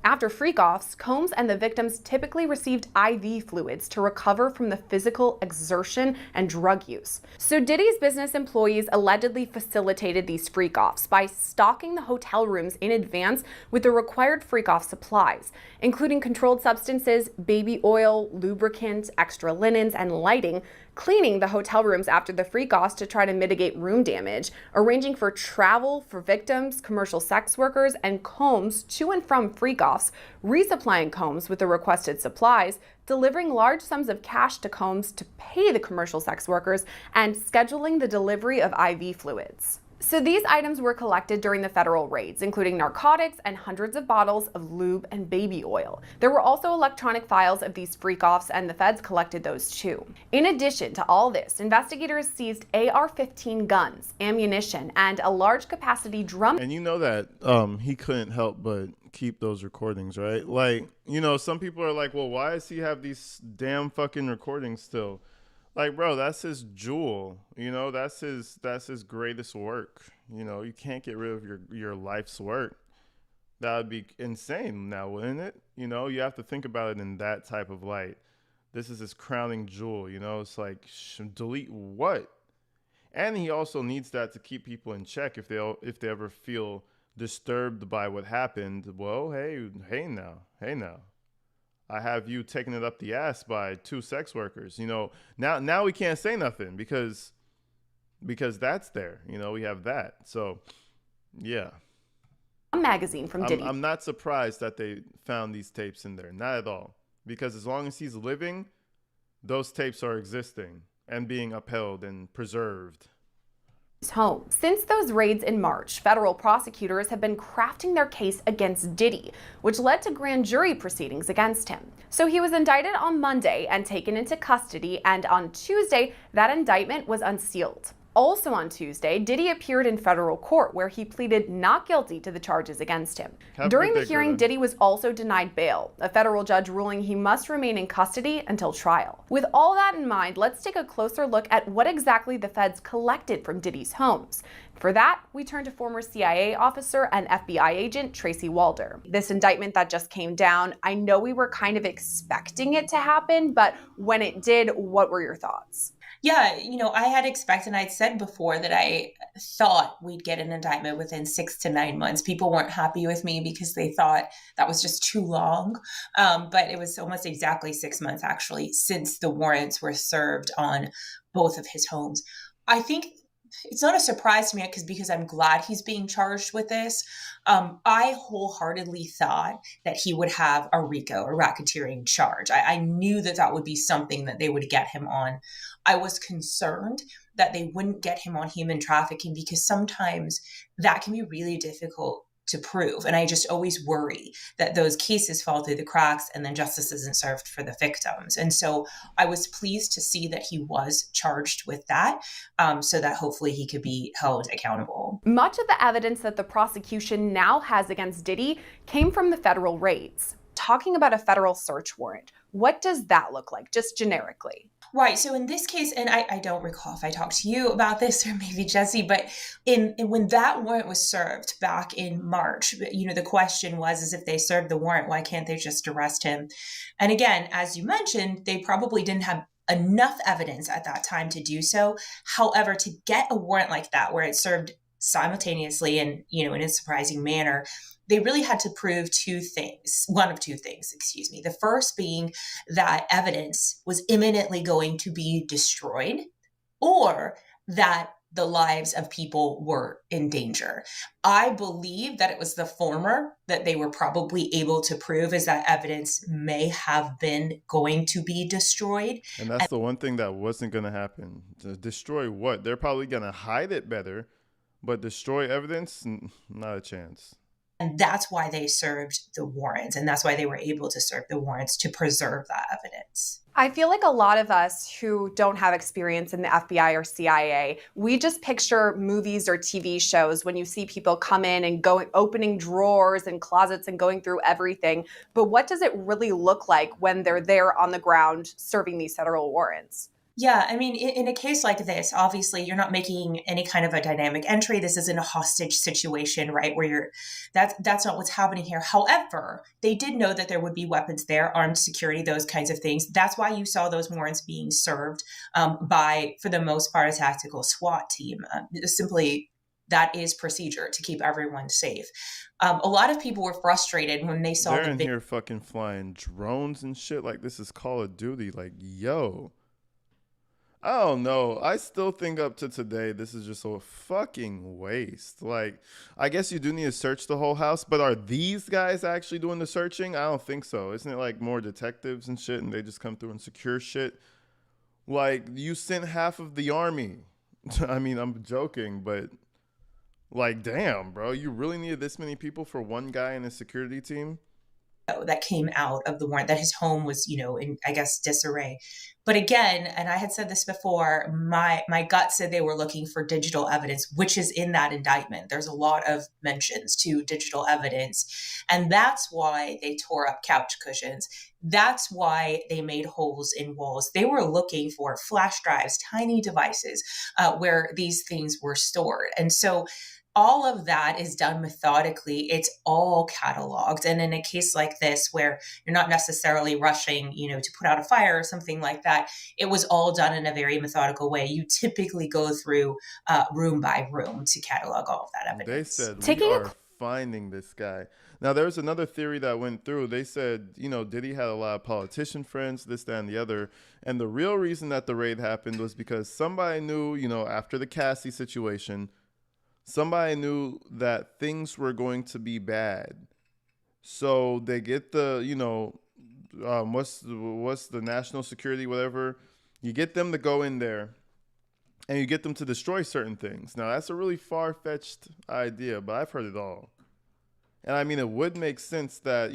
After freak-offs, Combs and the victims typically received IV fluids to recover from the physical exertion and drug use. So Diddy's business employees allegedly facilitated these freak-offs by stocking the hotel rooms in advance with the required freak-off supplies, including controlled substances, baby oil, lubricant, extra linens, and lighting, cleaning the hotel rooms after the freak-offs to try to mitigate room damage, arranging for travel for victims, commercial sex workers, and Combs to and from freak-offs, resupplying Combs with the requested supplies, delivering large sums of cash to Combs to pay the commercial sex workers, and scheduling the delivery of IV fluids. So these items were collected during the federal raids, including narcotics and hundreds of bottles of lube and baby oil. There were also electronic files of these freak-offs, and the feds collected those too. In addition to all this, investigators seized AR-15 guns, ammunition, and a large capacity drum. And you know that he couldn't help but keep those recordings, right? Like, you know, some people are like, well, why does he have these damn fucking recordings still? Like, bro, that's his jewel. You know, that's his greatest work. You know, you can't get rid of your life's work. That would be insane now, wouldn't it? You know, you have to think about it in that type of light. This is his crowning jewel, you know? It's like, delete what? And he also needs that to keep people in check if they ever feel disturbed by what happened. Well, hey now. I have you taking it up the ass by 2 sex workers. You know, now we can't say nothing because that's there. You know, we have that. So, yeah. A magazine from Diddy. I'm not surprised that they found these tapes in there. Not at all. Because as long as he's living, those tapes are existing and being upheld and preserved. Home. Since those raids in March, federal prosecutors have been crafting their case against Diddy, which led to grand jury proceedings against him. So he was indicted on Monday and taken into custody, and on Tuesday, that indictment was unsealed. Also on Tuesday, Diddy appeared in federal court where he pleaded not guilty to the charges against him. During the hearing, Diddy was also denied bail, a federal judge ruling he must remain in custody until trial. With all that in mind, let's take a closer look at what exactly the feds collected from Diddy's homes. For that, we turn to former CIA officer and FBI agent Tracy Walder. This indictment that just came down, I know we were kind of expecting it to happen, but when it did, what were your thoughts? Yeah, you know, I had expected, I'd said before that I thought we'd get an indictment within 6 to 9 months. People weren't happy with me because they thought that was just too long. But it was almost exactly 6 months, actually, since the warrants were served on both of his homes. I think it's not a surprise to me because I'm glad he's being charged with this. I wholeheartedly thought that he would have a RICO, a racketeering charge. I knew that would be something that they would get him on. I was concerned that they wouldn't get him on human trafficking because sometimes that can be really difficult to prove. And I just always worry that those cases fall through the cracks and then justice isn't served for the victims. And so I was pleased to see that he was charged with that so that hopefully he could be held accountable. Much of the evidence that the prosecution now has against Diddy came from the federal raids. Talking about a federal search warrant, what does that look like, just generically? Right. So in this case, and I don't recall if I talked to you about this or maybe Jesse, but when that warrant was served back in March, you know, the question is if they served the warrant, why can't they just arrest him? And again, as you mentioned, they probably didn't have enough evidence at that time to do so. However, to get a warrant like that, where it's served simultaneously and, you know, in a surprising manner, they really had to prove one of two things. The first being that evidence was imminently going to be destroyed or that the lives of people were in danger. I believe that it was the former that they were probably able to prove, is that evidence may have been going to be destroyed. And that's the one thing that wasn't going to happen. To destroy what? They're probably going to hide it better, but destroy evidence? Not a chance. And that's why they served the warrants. And that's why they were able to serve the warrants, to preserve that evidence. I feel like a lot of us who don't have experience in the FBI or CIA, we just picture movies or TV shows when you see people come in and opening drawers and closets and going through everything. But what does it really look like when they're there on the ground serving these federal warrants? Yeah, I mean, in a case like this, obviously you're not making any kind of a dynamic entry. This isn't a hostage situation, right? Where that's not what's happening here. However, they did know that there would be weapons there, armed security, those kinds of things. That's why you saw those warrants being served by, for the most part, a tactical SWAT team. Simply, that is procedure to keep everyone safe. A lot of people were frustrated when they saw They're the in here fucking flying drones and shit like this is Call of Duty. Like, yo. I don't know. I still think up to today, this is just a fucking waste. Like, I guess you do need to search the whole house, but are these guys actually doing the searching? I don't think so. Isn't it like more detectives and shit and they just come through and secure shit? Like, you sent half of the army. I mean, I'm joking, but like, damn, bro, you really needed this many people for one guy in a security team? that came out of the warrant, that his home was, in, I guess, disarray. But again, and I had said this before, my gut said they were looking for digital evidence, which is in that indictment. There's a lot of mentions to digital evidence. And that's why they tore up couch cushions. That's why they made holes in walls. They were looking for flash drives, tiny devices where these things were stored. And so all of that is done methodically. It's all cataloged. And in a case like this, where you're not necessarily rushing, to put out a fire or something like that, it was all done in a very methodical way. You typically go through room by room to catalog all of that evidence. They said, we are finding this guy. Now, there was another theory that went through. They said, Diddy had a lot of politician friends, this, that, and the other. And the real reason that the raid happened was because somebody knew, after the Cassie situation, somebody knew that things were going to be bad. So they get the, what's the national security, whatever. You get them to go in there and you get them to destroy certain things. Now, that's a really far-fetched idea, but I've heard it all. And I mean, it would make sense that,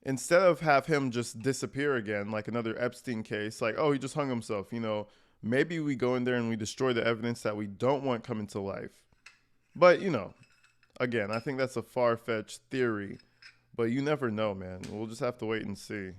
instead of have him just disappear again, like another Epstein case, like, oh, he just hung himself, maybe we go in there and we destroy the evidence that we don't want coming to life. But, again, I think that's a far-fetched theory. But you never know, man. We'll just have to wait and see.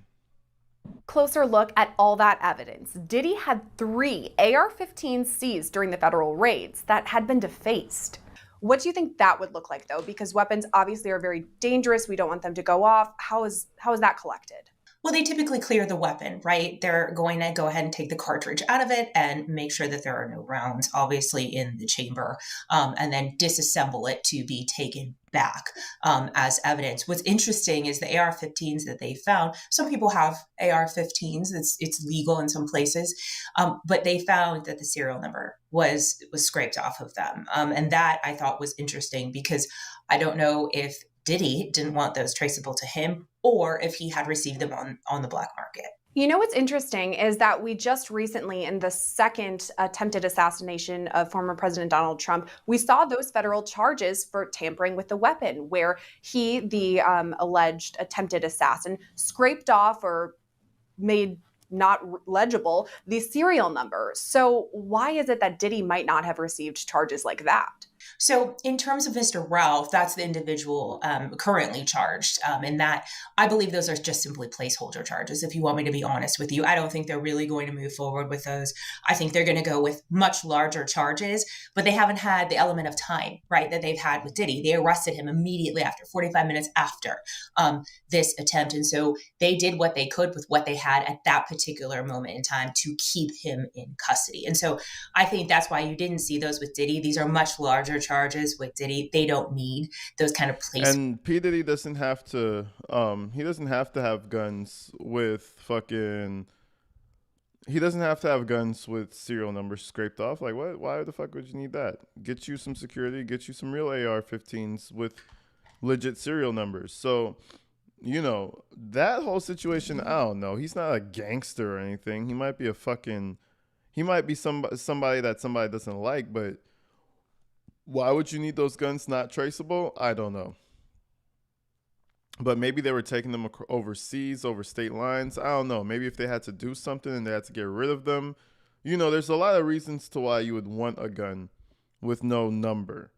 Closer look at all that evidence. Diddy had 3 AR-15s seized during the federal raids that had been defaced. What do you think that would look like, though? Because weapons obviously are very dangerous. We don't want them to go off. How is that collected? Well, they typically clear the weapon, right? They're going to go ahead and take the cartridge out of it and make sure that there are no rounds, obviously, in the chamber, and then disassemble it to be taken back as evidence. What's interesting is the AR-15s that they found. Some people have AR-15s. It's legal in some places, but they found that the serial number was scraped off of them. And that I thought was interesting because I don't know if Diddy didn't want those traceable to him or if he had received them on the black market. What's interesting is that we just recently, in the second attempted assassination of former President Donald Trump, we saw those federal charges for tampering with the weapon, where he, the alleged attempted assassin, scraped off or made not legible the serial number. So why is it that Diddy might not have received charges like that? So in terms of Mr. Ralph, that's the individual currently charged. And that, I believe those are just simply placeholder charges. If you want me to be honest with you, I don't think they're really going to move forward with those. I think they're going to go with much larger charges, but they haven't had the element of time, right, that they've had with Diddy. They arrested him immediately after, 45 minutes after this attempt. And so they did what they could with what they had at that particular moment in time to keep him in custody. And so I think that's why you didn't see those with Diddy. These are much larger charges with Diddy. They don't need those kind of places. And P. Diddy doesn't have to have guns with he doesn't have to have guns with serial numbers scraped off. Like, what? Why the fuck would you need that? Get you some security, get you some real AR-15s with legit serial numbers. So, that whole situation, I don't know. He's not a gangster or anything. He might be somebody that somebody doesn't like, but why would you need those guns not traceable? I don't know. But maybe they were taking them overseas, over state lines. I don't know. Maybe if they had to do something and they had to get rid of them. There's a lot of reasons to why you would want a gun with no number.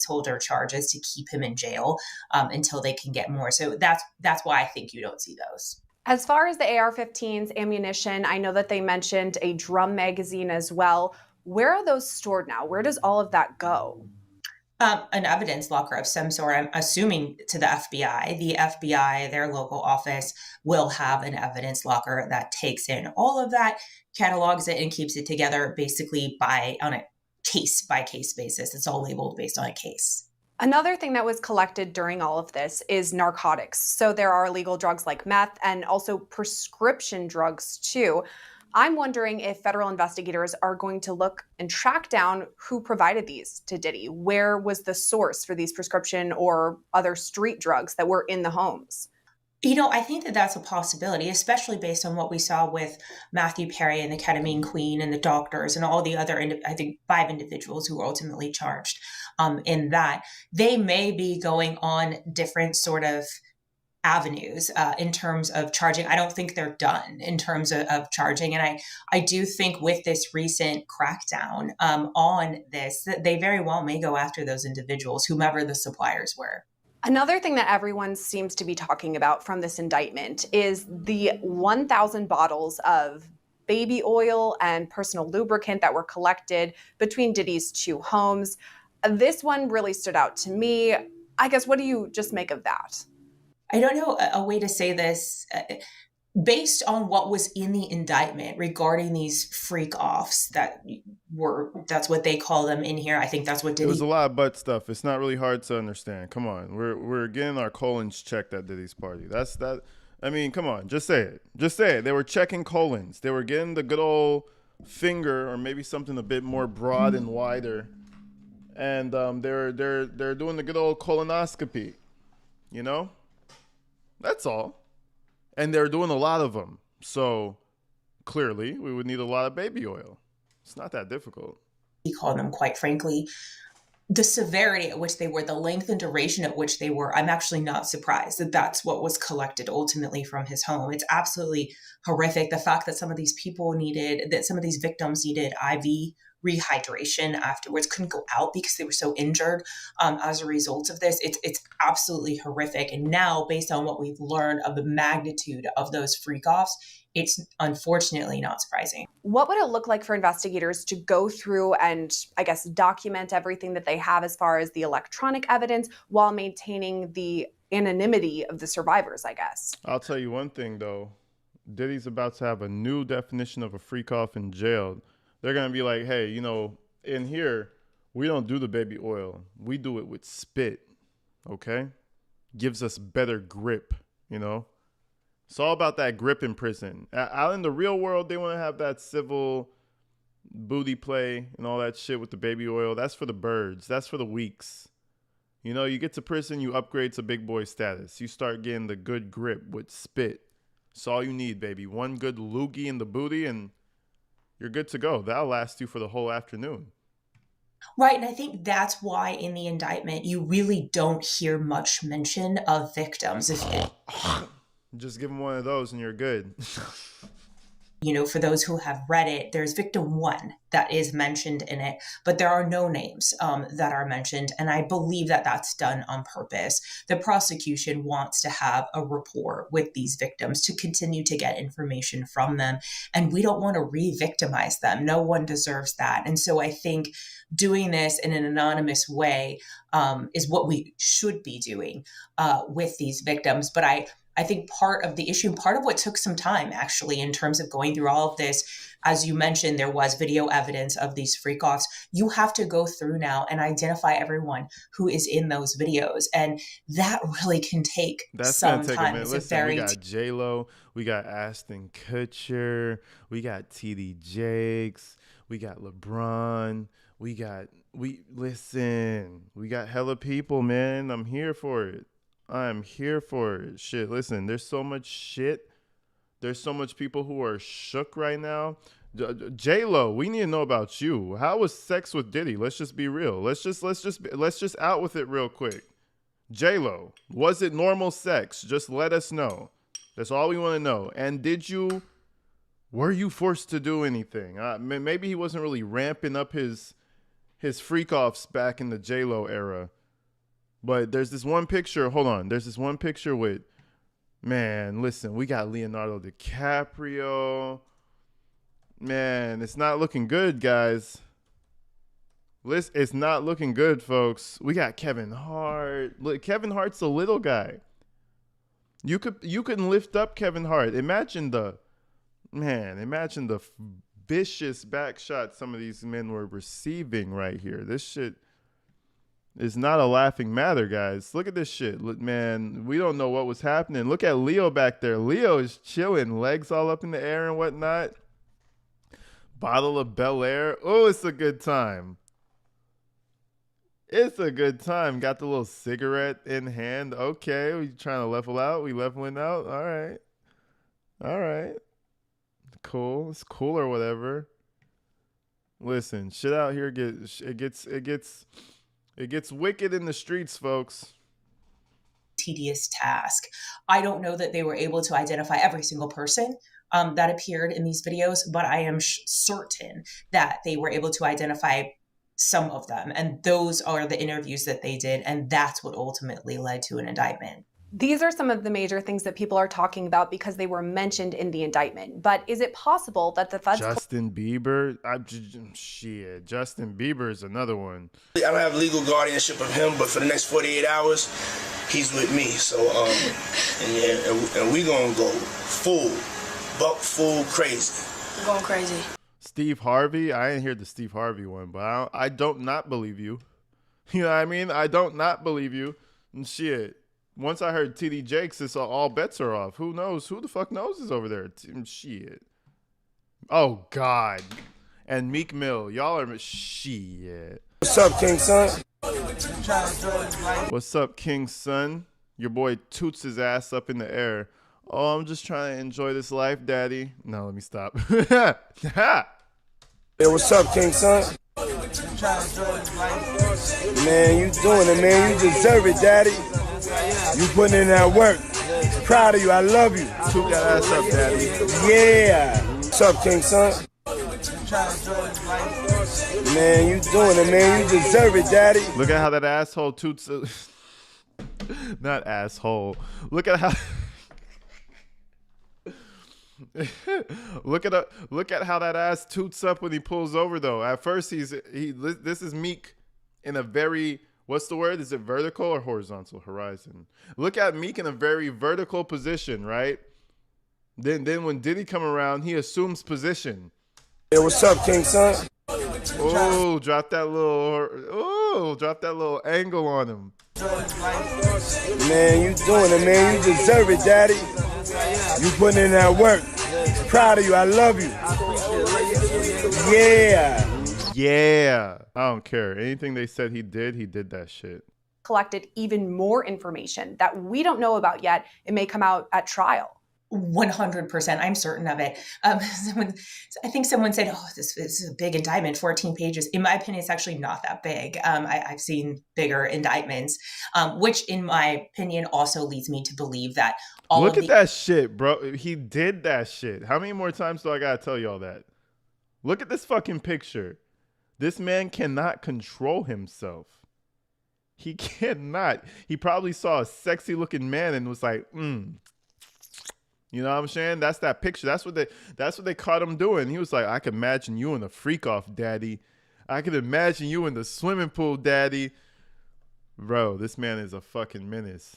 Holder charges to keep him in jail until they can get more. So that's why I think you don't see those. As far as the AR-15s, ammunition, I know that they mentioned a drum magazine as well. Where are those stored now? Where does all of that go? An evidence locker of some sort, I'm assuming to the FBI. The FBI, their local office, will have an evidence locker that takes in all of that, catalogs it, and keeps it together basically on a case by case basis. It's all labeled based on a case. Another thing that was collected during all of this is narcotics. So there are illegal drugs like meth and also prescription drugs too. I'm wondering if federal investigators are going to look and track down who provided these to Diddy. Where was the source for these prescription or other street drugs that were in the homes? I think that that's a possibility, especially based on what we saw with Matthew Perry and the ketamine queen and the doctors and all the other, I think, 5 individuals who were ultimately charged in that. They may be going on different sort of avenues in terms of charging. I don't think they're done in terms of charging. And I do think with this recent crackdown on this, that they very well may go after those individuals, whomever the suppliers were. Another thing that everyone seems to be talking about from this indictment is the 1,000 bottles of baby oil and personal lubricant that were collected between Diddy's 2 homes. This one really stood out to me. I guess, what do you just make of that? I don't know a way to say this. Based on what was in the indictment regarding these freak offs that's what they call them in here. I think that's what Diddy. It was a lot of butt stuff. It's not really hard to understand. Come on. We're getting our colons checked at Diddy's party. That's that. I mean, come on. Just say it. Just say it. They were checking colons. They were getting the good old finger, or maybe something a bit more broad and wider. And they're doing the good old colonoscopy. You know? That's all. And they're doing a lot of them. So clearly we would need a lot of baby oil. It's not that difficult. He called them, quite frankly, the severity at which they were, the length and duration at which they were. I'm actually not surprised that that's what was collected ultimately from his home. It's absolutely horrific. The fact that some of these victims needed IV rehydration afterwards, couldn't go out because they were so injured as a result of this. It's absolutely horrific. And now, based on what we've learned of the magnitude of those freak-offs, it's unfortunately not surprising. What would it look like for investigators to go through and, I guess, document everything that they have as far as the electronic evidence while maintaining the anonymity of the survivors, I guess? I'll tell you one thing, though. Diddy's about to have a new definition of a freak-off in jail. They're going to be like, hey, in here, we don't do the baby oil. We do it with spit, okay? Gives us better grip, It's all about that grip in prison. Out in the real world, they want to have that civil booty play and all that shit with the baby oil. That's for the birds. That's for the weaks. You get to prison, you upgrade to big boy status. You start getting the good grip with spit. It's all you need, baby. One good loogie in the booty and you're good to go. That'll last you for the whole afternoon. Right. And I think that's why in the indictment, you really don't hear much mention of victims. Just give them one of those and you're good. For those who have read it, there's victim 1 that is mentioned in it, but there are no names that are mentioned. And I believe that that's done on purpose. The prosecution wants to have a rapport with these victims to continue to get information from them. And we don't want to re-victimize them. No one deserves that. And so I think doing this in an anonymous way is what we should be doing with these victims. But I think part of the issue, part of what took some time actually in terms of going through all of this, as you mentioned, there was video evidence of these freak-offs. You have to go through now and identify everyone who is in those videos. And that really can take some time. Listen, we got J-Lo, we got Ashton Kutcher, we got TD Jakes, we got LeBron, we got hella people, man. I'm here for it. I'm here for it. Shit, listen, there's so much shit. There's so much people who are shook right now. J-Lo, we need to know about you. How was sex with Diddy? Let's just be real. Let's just out with it real quick. J-Lo, was it normal sex? Just let us know. That's all we want to know. And were you forced to do anything? Maybe he wasn't really ramping up his freak-offs back in the J-Lo era. But there's this one picture. Hold on. There's this one picture with Man, listen, we got Leonardo DiCaprio. Man, it's not looking good, guys. It's not looking good, folks. We got Kevin Hart. Look, Kevin Hart's a little guy. You can lift up Kevin Hart. Imagine the vicious back shot some of these men were receiving right here. This shit is not a laughing matter, guys. Look at this shit. Look, man, we don't know what was happening. Look at Leo back there. Leo is chilling, legs all up in the air and whatnot. Bottle of Bel Air. Oh, it's a good time. It's a good time. Got the little cigarette in hand. Okay, we trying to level out. We leveling out. All right. Cool. It's cool or whatever. Listen, shit out here gets wicked in the streets, folks. Tedious task. I don't know that they were able to identify every single person that appeared in these videos, but I am certain that they were able to identify some of them. And those are the interviews that they did. And that's what ultimately led to an indictment. These are some of the major things that people are talking about because they were mentioned in the indictment. But is it possible that the feds... Justin Bieber? Shit, Justin Bieber is another one. I don't have legal guardianship of him, but for the next 48 hours, he's with me. So, and we gonna go full crazy. We're going crazy. Steve Harvey? I didn't hear the Steve Harvey one, but I don't not believe you. You know what I mean? I don't not believe you. And shit. Once I heard TD Jakes, it's all bets are off. Who knows? Who the fuck knows is over there? Shit. Oh, God. And Meek Mill. Y'all are shit. What's up, King Son? What's up, King Son? Your boy toots his ass up in the air. Oh, I'm just trying to enjoy this life, daddy. No, let me stop. Hey, what's up, King Son? Man, you doing it, man. You deserve it, daddy. You putting in that work. Proud of you. I love you. Toot that ass up, daddy. Yeah. What's up, King Son? Man, you doing it, man. You deserve it, daddy. Look at how that asshole toots. Not asshole. Look at how. Look at how that ass toots up when he pulls over, though. At first, this is Meek in a very, what's the word? Is it vertical or horizontal? Horizon. Look at Meek in a very vertical position, right? Then when Diddy come around, he assumes position. Hey, what's up, King Son? Oh, drop that little angle on him. Man, you doing it, man. You deserve it, daddy. You putting in that work. Proud of you. I love you. Yeah. I don't care. Anything they said he did that shit. collected even more information that we don't know about yet. It may come out at trial. 100%. I'm certain of it. I think someone said, oh, this is a big indictment, 14 pages. In my opinion, it's actually not that big. I've seen bigger indictments, which in my opinion also leads me to believe that Look at that shit, bro. He did that shit. How many more times do I gotta tell y'all that? Look at this fucking picture. This man cannot control himself. He cannot. He probably saw a sexy looking man and was like, You know what I'm saying? That's that picture. That's what they caught him doing. He was like, I could imagine you in the freak off, daddy. I could imagine you in the swimming pool, daddy. Bro, this man is a fucking menace.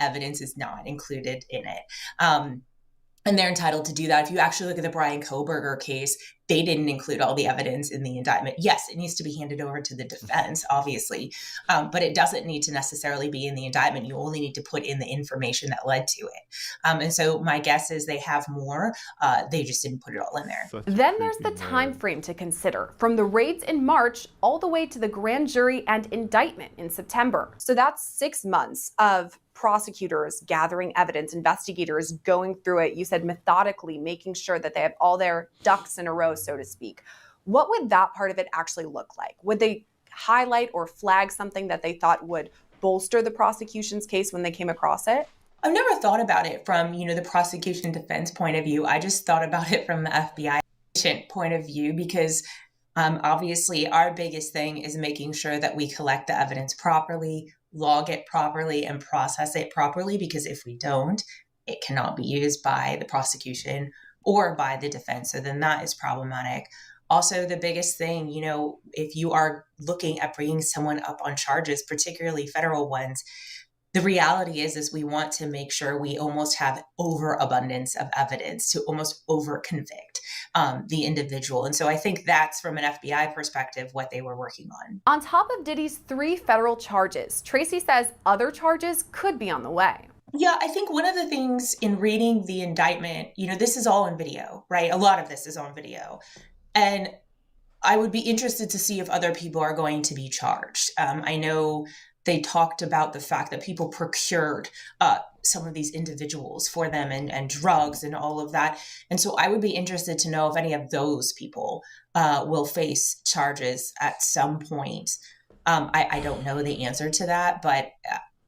Evidence is not included in it. And they're entitled to do that. If you actually look at the Brian Kohberger case, they didn't include all the evidence in the indictment. Yes, it needs to be handed over to the defense, obviously, but it doesn't need to necessarily be in the indictment. You only need to put in the information that led to it. And so my guess is they have more. They just didn't put it all in there. Then there's the time frame to consider, from the raids in March all the way to the grand jury and indictment in September. So that's 6 months of prosecutors gathering evidence, investigators going through it, you said methodically, making sure that they have all their ducks in a row, so to speak. What would that part of it actually look like? Would they highlight or flag something that they thought would bolster the prosecution's case when they came across it? I've never thought about it from, the prosecution defense point of view. I just thought about it from the FBI agent point of view, because obviously our biggest thing is making sure that we collect the evidence properly, log it properly and process it properly, because if we don't, it cannot be used by the prosecution or by the defense. So then that is problematic. Also, the biggest thing, if you are looking at bringing someone up on charges, particularly federal ones, the reality is we want to make sure we almost have overabundance of evidence to almost over convict the individual. And so I think that's, from an FBI perspective, what they were working on. On top of Diddy's 3 federal charges, Tracy says other charges could be on the way. Yeah, I think one of the things in reading the indictment, this is all on video, right? A lot of this is on video. And I would be interested to see if other people are going to be charged. I know they talked about the fact that people procured some of these individuals for them and drugs and all of that. And so I would be interested to know if any of those people will face charges at some point. I don't know the answer to that, but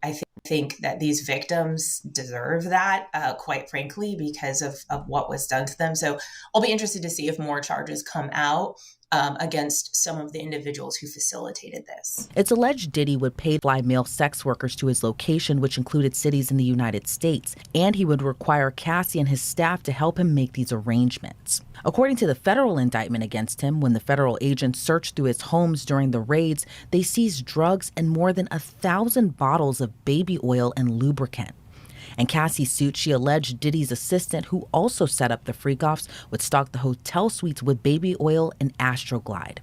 I think that these victims deserve that, quite frankly, because of what was done to them. So I'll be interested to see if more charges come out against some of the individuals who facilitated this. It's alleged Diddy would pay fly male sex workers to his location, which included cities in the United States, and he would require Cassie and his staff to help him make these arrangements. According to the federal indictment against him, when the federal agents searched through his homes during the raids, they seized drugs and more than 1,000 bottles of baby oil and lubricant. In Cassie's suit, she alleged Diddy's assistant, who also set up the freak-offs, would stock the hotel suites with baby oil and Astroglide.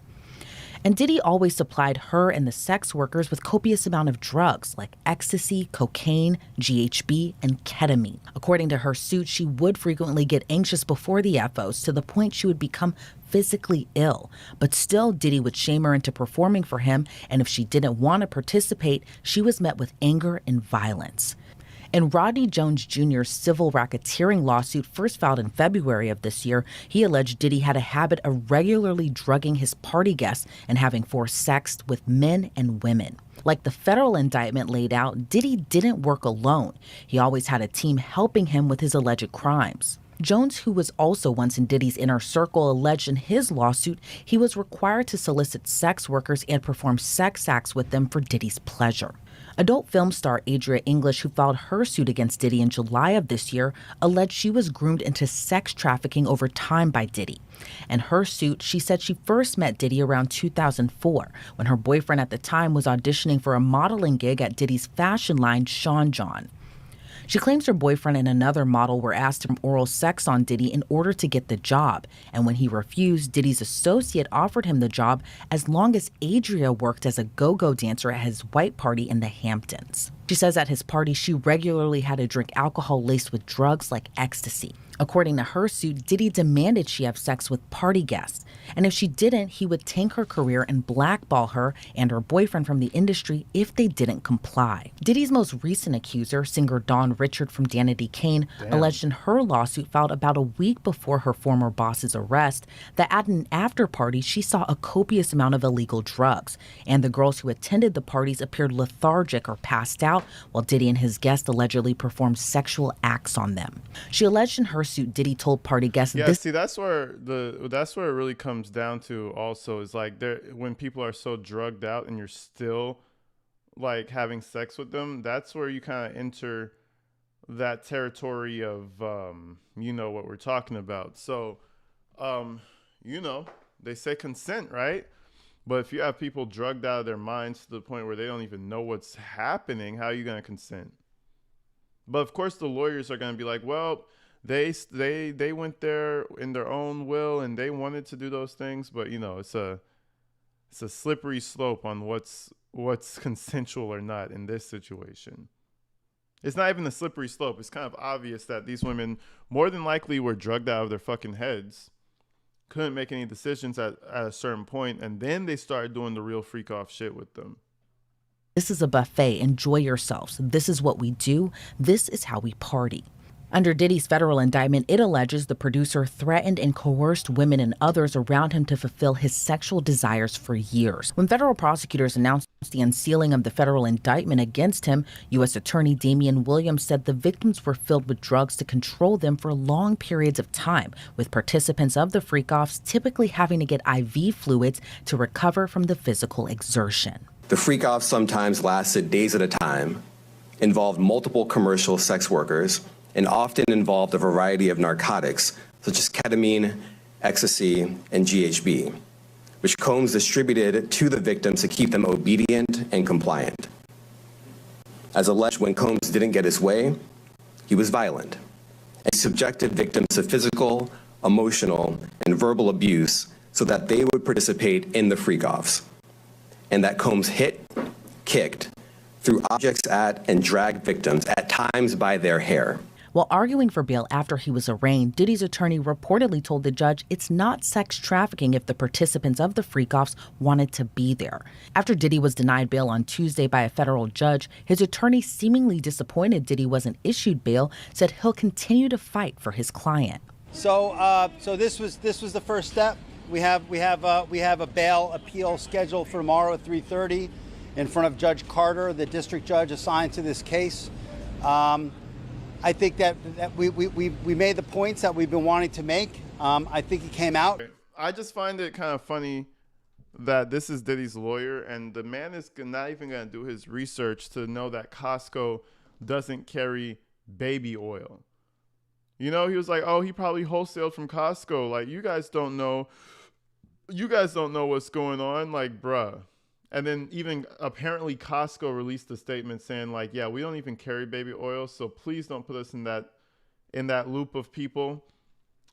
And Diddy always supplied her and the sex workers with copious amount of drugs like ecstasy, cocaine, GHB, and ketamine. According to her suit, she would frequently get anxious before the FOs to the point she would become physically ill. But still, Diddy would shame her into performing for him, and if she didn't want to participate, she was met with anger and violence. In Rodney Jones Jr.'s civil racketeering lawsuit, first filed in February of this year, he alleged Diddy had a habit of regularly drugging his party guests and having forced sex with men and women. Like the federal indictment laid out, Diddy didn't work alone. He always had a team helping him with his alleged crimes. Jones, who was also once in Diddy's inner circle, alleged in his lawsuit he was required to solicit sex workers and perform sex acts with them for Diddy's pleasure. Adult film star Adria English, who filed her suit against Diddy in July of this year, alleged she was groomed into sex trafficking over time by Diddy. In her suit, she said she first met Diddy around 2004, when her boyfriend at the time was auditioning for a modeling gig at Diddy's fashion line, Sean John. She claims her boyfriend and another model were asked to oral sex on Diddy in order to get the job. And when he refused, Diddy's associate offered him the job as long as Adria worked as a go-go dancer at his white party in the Hamptons. She says at his party, she regularly had to drink alcohol laced with drugs like ecstasy. According to her suit, Diddy demanded she have sex with party guests. And if she didn't, he would tank her career and blackball her and her boyfriend from the industry if they didn't comply. Diddy's most recent accuser, singer Dawn Richard from Danity Kane, alleged in her lawsuit filed about a week before her former boss's arrest that at an after party she saw a copious amount of illegal drugs, and the girls who attended the parties appeared lethargic or passed out while Diddy and his guests allegedly performed sexual acts on them. She alleged in her suit Diddy told party guests see, that's where it really comes down to also, is like when people are so drugged out and you're still like having sex with them, that's where you kind of enter that territory of what we're talking about. So they say consent, right? But if you have people drugged out of their minds to the point where they don't even know what's happening, how are you going to consent? But of course the lawyers are going to be like, well, they went there in their own will and they wanted to do those things, but it's a slippery slope on what's consensual or not in this situation. It's not even a slippery slope. It's kind of obvious that these women more than likely were drugged out of their fucking heads, couldn't make any decisions at a certain point, and then they started doing the real freak off shit with them. this is a buffet, enjoy yourselves. This is what we do. This is how we party. Under Diddy's federal indictment, it alleges the producer threatened and coerced women and others around him to fulfill his sexual desires for years. When federal prosecutors announced the unsealing of the federal indictment against him, U.S. Attorney Damian Williams said the victims were filled with drugs to control them for long periods of time, with participants of the freak-offs typically having to get IV fluids to recover from the physical exertion. The freak-offs sometimes lasted days at a time, involved multiple commercial sex workers, and often involved a variety of narcotics, such as ketamine, ecstasy, and GHB, which Combs distributed to the victims to keep them obedient and compliant. As alleged, when Combs didn't get his way, he was violent, and he subjected victims to physical, emotional, and verbal abuse so that they would participate in the freak-offs, and that Combs hit, kicked, threw objects at, and dragged victims, at times by their hair. While arguing for bail after he was arraigned, Diddy's attorney reportedly told the judge it's not sex trafficking if the participants of the freak-offs wanted to be there. After Diddy was denied bail on Tuesday by a federal judge, his attorney, seemingly disappointed Diddy wasn't issued bail, said he'll continue to fight for his client. So this was the first step. We have a bail appeal scheduled for tomorrow at 3:30 in front of Judge Carter, the district judge assigned to this case. I think that we made the points that we've been wanting to make. I think he came out. I just find it kind of funny that this is Diddy's lawyer, and the man is not even going to do his research to know that Costco doesn't carry baby oil. You know, he was like, oh, he probably wholesaled from Costco. Like, you guys don't know what's going on. Like, bruh. And then even apparently Costco released a statement saying like, yeah, we don't even carry baby oil, so please don't put us in that loop of people.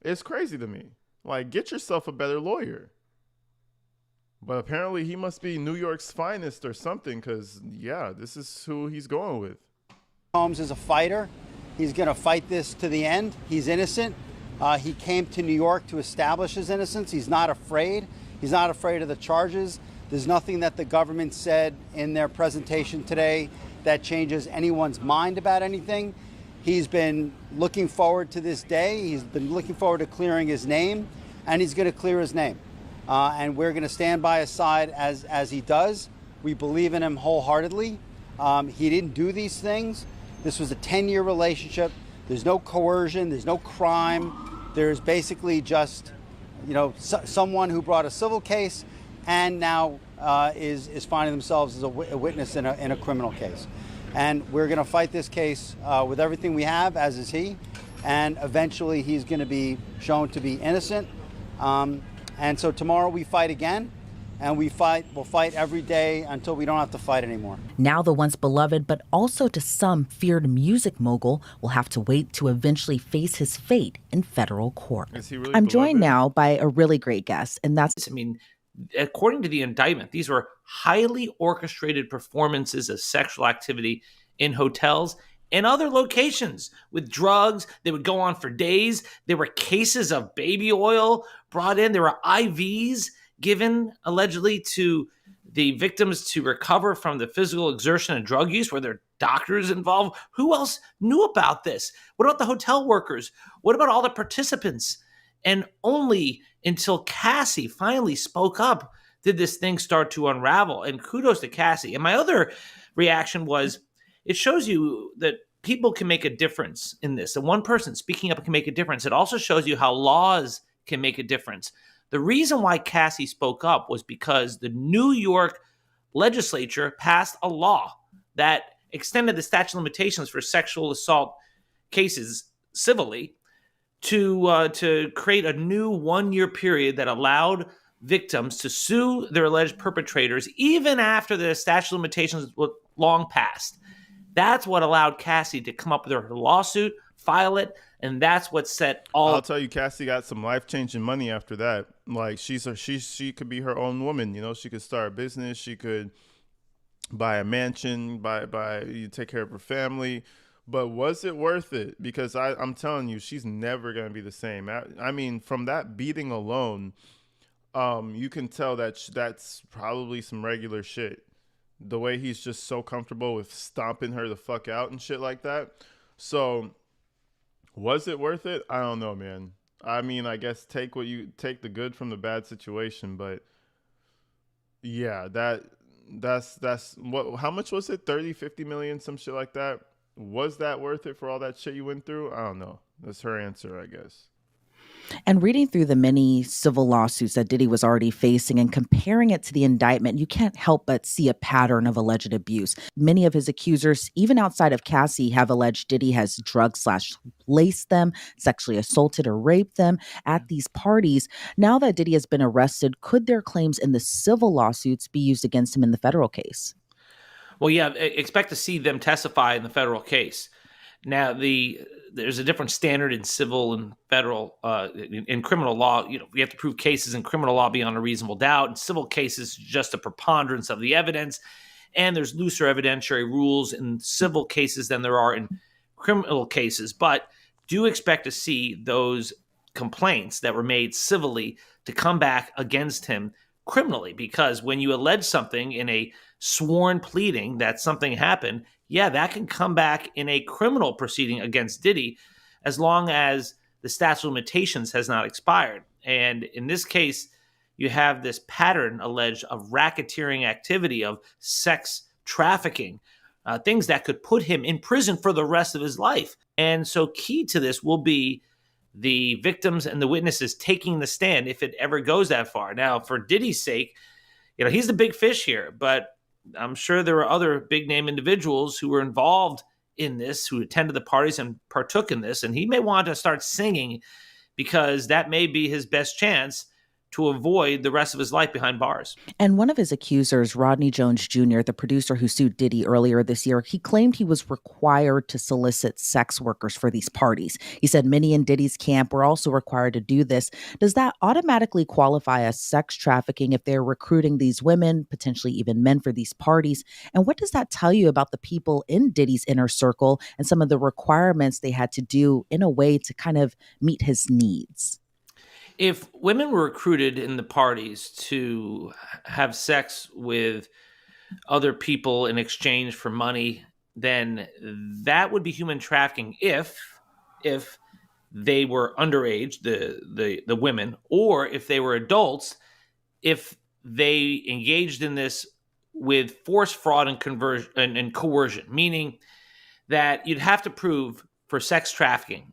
It's crazy to me. Like, get yourself a better lawyer. But apparently he must be New York's finest or something, because yeah, this is who he's going with. Combs is a fighter. He's going to fight this to the end. He's innocent. He came to New York to establish his innocence. He's not afraid. He's not afraid of the charges. There's nothing that the government said in their presentation today that changes anyone's mind about anything. He's been looking forward to this day. He's been looking forward to clearing his name, and he's going to clear his name. And we're going to stand by his side as he does. We believe in him wholeheartedly. He didn't do these things. This was a 10-year relationship. There's no coercion. There's no crime. There's basically just, someone who brought a civil case and now is finding themselves as a witness in a criminal case. And we're going to fight this case with everything we have, as is he. And eventually he's going to be shown to be innocent. And so tomorrow we fight again. And we'll fight every day until we don't have to fight anymore. Now the once beloved, but also to some feared music mogul, will have to wait to eventually face his fate in federal court. Is he really I'm beloved? joined now by a really great guest, and that's... According to the indictment, these were highly orchestrated performances of sexual activity in hotels and other locations with drugs. They would go on for days. There were cases of baby oil brought in. There were IVs given allegedly to the victims to recover from the physical exertion and drug use. Were there doctors involved? Who else knew about this? What about the hotel workers? What about all the participants? And only until Cassie finally spoke up did this thing start to unravel. And kudos to Cassie. And my other reaction was, it shows you that people can make a difference in this. And one person speaking up can make a difference. It also shows you how laws can make a difference. The reason why Cassie spoke up was because the New York legislature passed a law that extended the statute of limitations for sexual assault cases civilly to create a new 1-year period that allowed victims to sue their alleged perpetrators even after the statute of limitations was long past. That's what allowed Cassie to come up with her lawsuit, file it, and that's what set all... I'll tell you, Cassie got some life-changing money after that. Like, she could be her own woman, she could start a business, she could buy a mansion, take care of her family. But was it worth it? Because I'm telling you, she's never going to be the same. I mean, from that beating alone, you can tell that that's probably some regular shit. The way he's just so comfortable with stomping her the fuck out and shit like that. So, was it worth it? I don't know, man. I mean, I guess take the good from the bad situation, but yeah, that's what, how much was it? 30, 50 million, some shit like that. Was that worth it for all that shit you went through? I don't know. That's her answer, I guess. And reading through the many civil lawsuits that Diddy was already facing and comparing it to the indictment, you can't help but see a pattern of alleged abuse. Many of his accusers, even outside of Cassie, have alleged Diddy has drug/laced them, sexually assaulted or raped them at these parties. Now that Diddy has been arrested, could their claims in the civil lawsuits be used against him in the federal case? Well, yeah, expect to see them testify in the federal case. Now, there's a different standard in civil and federal. In criminal law, we have to prove cases in criminal law beyond a reasonable doubt. In civil cases, just a preponderance of the evidence. And there's looser evidentiary rules in civil cases than there are in criminal cases. But do expect to see those complaints that were made civilly to come back against him criminally, because when you allege something in a sworn pleading that something happened, yeah, that can come back in a criminal proceeding against Diddy as long as the statute of limitations has not expired. And in this case, you have this pattern alleged of racketeering activity, of sex trafficking, things that could put him in prison for the rest of his life. And so key to this will be the victims and the witnesses taking the stand if it ever goes that far. Now, for Diddy's sake, he's the big fish here, but I'm sure there are other big name individuals who were involved in this, who attended the parties and partook in this, and he may want to start singing because that may be his best chance to avoid the rest of his life behind bars. And one of his accusers, Rodney Jones Jr., the producer who sued Diddy earlier this year, he claimed he was required to solicit sex workers for these parties. He said many in Diddy's camp were also required to do this. Does that automatically qualify as sex trafficking if they're recruiting these women, potentially even men, for these parties? And what does that tell you about the people in Diddy's inner circle and some of the requirements they had to do in a way to kind of meet his needs? If women were recruited in the parties to have sex with other people in exchange for money, then that would be human trafficking if they were underage, the women, or if they were adults, if they engaged in this with force, fraud, and coercion, meaning that you'd have to prove for sex trafficking,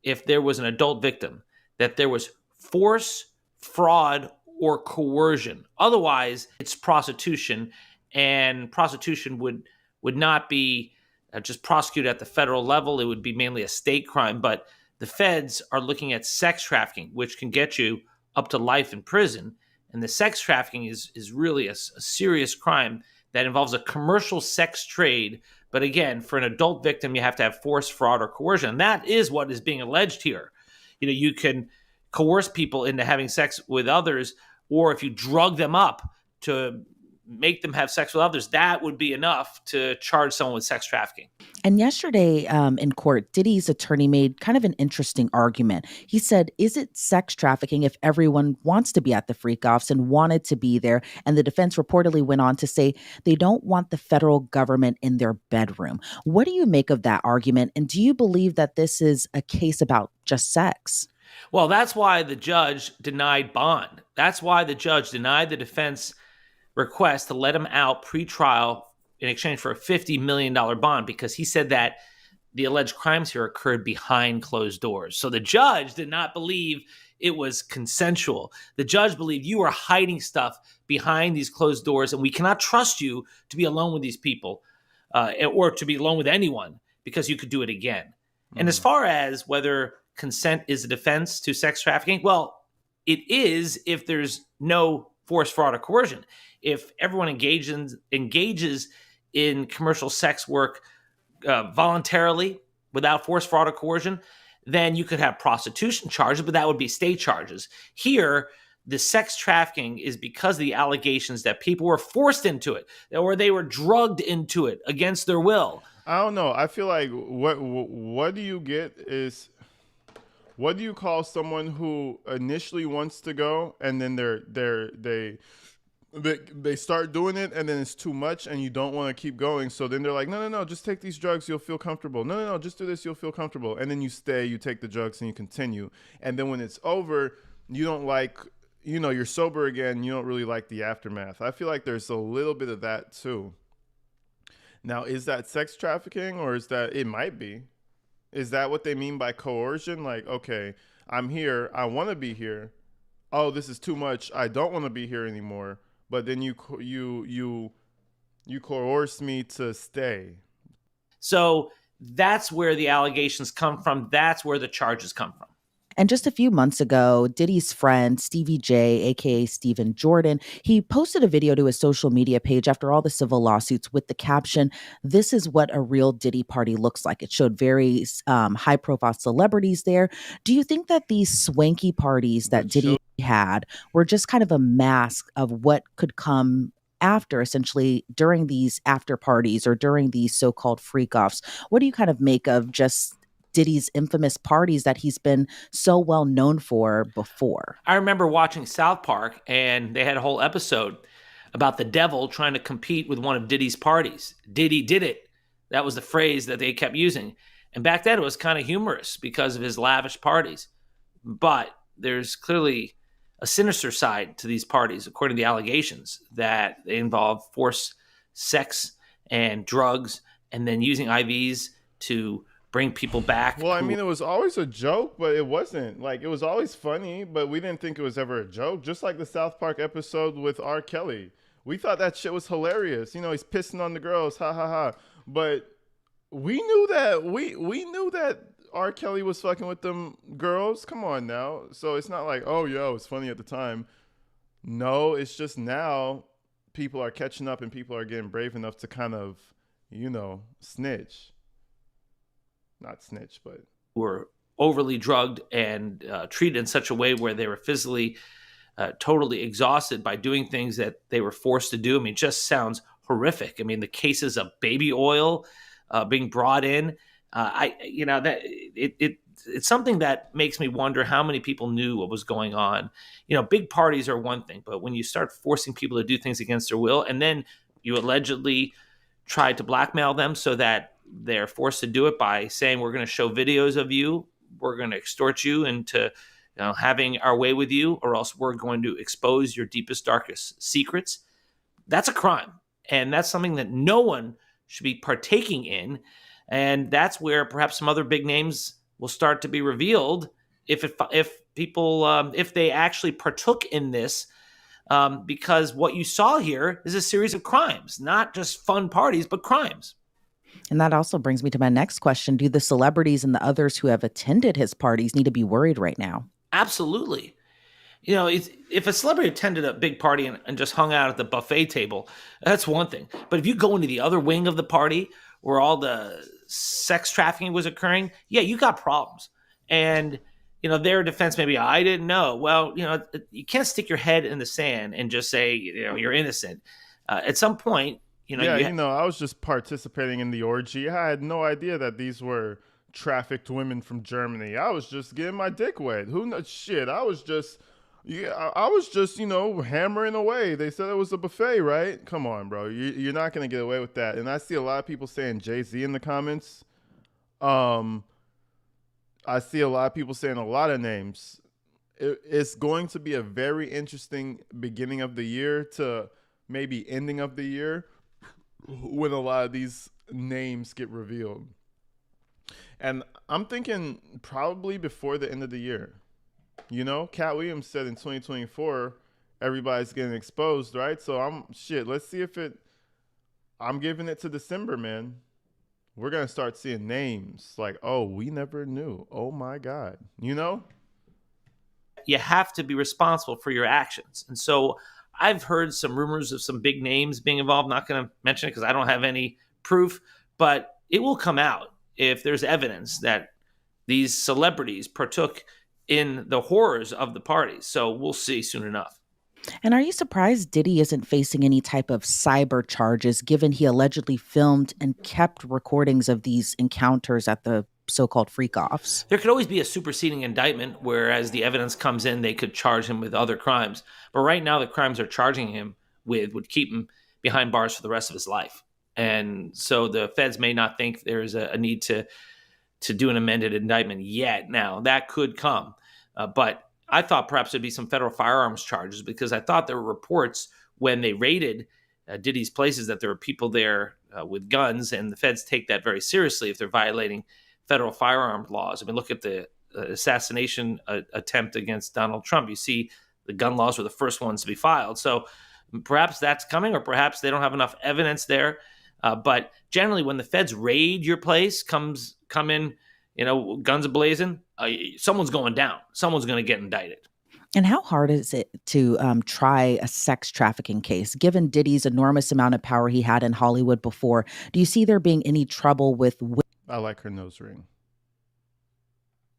if there was an adult victim, that there was force, fraud, or coercion. Otherwise, it's prostitution, and prostitution would not be just prosecuted at the federal level. It would be mainly a state crime, but the feds are looking at sex trafficking, which can get you up to life in prison. And the sex trafficking is really a serious crime that involves a commercial sex trade. But again, for an adult victim, you have to have force, fraud, or coercion. And that is what is being alleged here. You can coerce people into having sex with others, or if you drug them up to make them have sex with others, that would be enough to charge someone with sex trafficking. And yesterday in court, Diddy's attorney made kind of an interesting argument. He said, is it sex trafficking if everyone wants to be at the freak-offs and wanted to be there? And the defense reportedly went on to say they don't want the federal government in their bedroom. What do you make of that argument? And do you believe that this is a case about just sex? Well, that's why the judge denied bond. That's why the judge denied the defense request to let him out pre-trial in exchange for a $50 million bond, because he said that the alleged crimes here occurred behind closed doors. So the judge did not believe it was consensual. The judge believed you are hiding stuff behind these closed doors, and we cannot trust you to be alone with these people or to be alone with anyone, because you could do it again. Mm-hmm. And as far as whether consent is a defense to sex trafficking, well, it is if there's no force, fraud, or coercion. If everyone engages in commercial sex work voluntarily, without force, fraud, or coercion, then you could have prostitution charges, but that would be state charges. Here, the sex trafficking is because of the allegations that people were forced into it, or they were drugged into it against their will. I don't know. I feel like what do you get is, what do you call someone who initially wants to go and then they start doing it and then it's too much and you don't want to keep going. So then they're like, no, just take these drugs. You'll feel comfortable. No, just do this. You'll feel comfortable. And then you stay, you take the drugs and you continue. And then when it's over, you don't like, you're sober again. You don't really like the aftermath. I feel like there's a little bit of that too. Now, is that sex trafficking, or is that, it might be. Is that what they mean by coercion? Like, okay, I'm here. I want to be here. Oh, this is too much. I don't want to be here anymore. But then you coerce me to stay. So that's where the allegations come from. That's where the charges come from. And just a few months ago, Diddy's friend, Stevie J, aka Stephen Jordan, he posted a video to his social media page after all the civil lawsuits with the caption, "This is what a real Diddy party looks like." It showed very high profile celebrities there. Do you think that these swanky parties that Diddy had were just kind of a mask of what could come after, essentially during these after parties or during these so-called freak offs? What do you kind of make of just Diddy's infamous parties that he's been so well known for before? I remember watching South Park, and they had a whole episode about the devil trying to compete with one of Diddy's parties. Diddy did it. That was the phrase that they kept using. And back then it was kind of humorous because of his lavish parties. But there's clearly a sinister side to these parties, according to the allegations, that they involve forced sex and drugs and then using IVs to bring people back. Well, I mean, it was always a joke, but it wasn't. Like, it was always funny, but we didn't think it was ever a joke. Just like the South Park episode with R. Kelly. We thought that shit was hilarious. You know, he's pissing on the girls, ha ha ha. But we knew that we knew that R. Kelly was fucking with them girls. Come on now. So it's not like, oh, yo, it's funny at the time. No, it's just now people are catching up and people are getting brave enough to kind of, you know, snitch. Not snitch, but were overly drugged and treated in such a way where they were physically totally exhausted by doing things that they were forced to do. I mean, it just sounds horrific. I mean, the cases of baby oil being brought in, it's something that makes me wonder how many people knew what was going on. You know, big parties are one thing, but when you start forcing people to do things against their will, and then you allegedly tried to blackmail them so that they're forced to do it by saying, we're going to show videos of you, we're going to extort you into having our way with you, or else we're going to expose your deepest, darkest secrets. That's a crime. And that's something that no one should be partaking in. And that's where perhaps some other big names will start to be revealed if they actually partook in this. Because what you saw here is a series of crimes, not just fun parties, but crimes. And that also brings me to my next question. Do the celebrities and the others who have attended his parties need to be worried right now? Absolutely. You know, if a celebrity attended a big party and just hung out at the buffet table, that's one thing. But if you go into the other wing of the party where all the sex trafficking was occurring, yeah, you got problems. And, their defense maybe, I didn't know. Well, you can't stick your head in the sand and just say, you're innocent. At some point, I was just participating in the orgy. I had no idea that these were trafficked women from Germany. I was just getting my dick wet. Who knows? Shit, I was just hammering away. They said it was a buffet, right? Come on, bro. You're not going to get away with that. And I see a lot of people saying Jay-Z in the comments. I see a lot of people saying a lot of names. It's going to be a very interesting beginning of the year to maybe ending of the year when a lot of these names get revealed. And I'm thinking probably before the end of the year. Cat Williams said in 2024, everybody's getting exposed, right? So let's see if I'm giving it to December, man. We're going to start seeing names like, oh, we never knew. Oh my God. You have to be responsible for your actions. And so I've heard some rumors of some big names being involved. Not going to mention it because I don't have any proof, but it will come out if there's evidence that these celebrities partook in the horrors of the parties. So we'll see soon enough. And are you surprised Diddy isn't facing any type of cyber charges, given he allegedly filmed and kept recordings of these encounters at the so-called freak-offs? There could always be a superseding indictment, whereas the evidence comes in, they could charge him with other crimes. But right now, the crimes they're charging him with would keep him behind bars for the rest of his life. And so the feds may not think there's a need to do an amended indictment yet. Now, that could come. But I thought perhaps there'd be some federal firearms charges, because I thought there were reports when they raided Diddy's places that there were people there with guns, and the feds take that very seriously if they're violating federal firearms laws. I mean, look at the assassination attempt against Donald Trump. You see the gun laws were the first ones to be filed. So perhaps that's coming, or perhaps they don't have enough evidence there. But generally, when the feds raid your place, come in, guns a-blazing, someone's going down. Someone's going to get indicted. And how hard is it to try a sex trafficking case? Given Diddy's enormous amount of power he had in Hollywood before, do you see there being any trouble with I like her nose ring.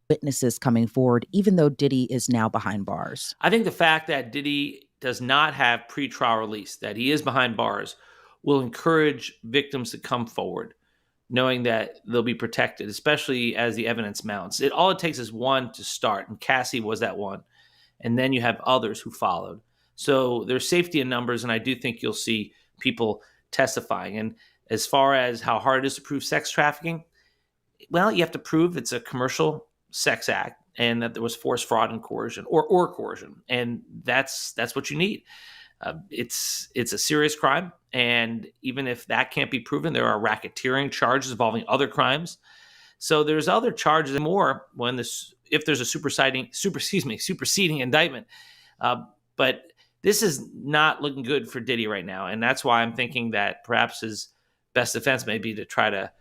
witnesses coming forward, even though Diddy is now behind bars? I think the fact that Diddy does not have pretrial release, that he is behind bars, will encourage victims to come forward, knowing that they'll be protected, especially as the evidence mounts. All it takes is one to start, and Cassie was that one. And then you have others who followed. So there's safety in numbers, and I do think you'll see people testifying. And as far as how hard it is to prove sex trafficking, well, you have to prove it's a commercial sex act and that there was force, fraud, and coercion, or coercion. And that's what you need. It's a serious crime, and even if that can't be proven, there are racketeering charges involving other crimes. So there's other charges and more if there's a superseding indictment. But this is not looking good for Diddy right now, and that's why I'm thinking that perhaps his best defense may be to try to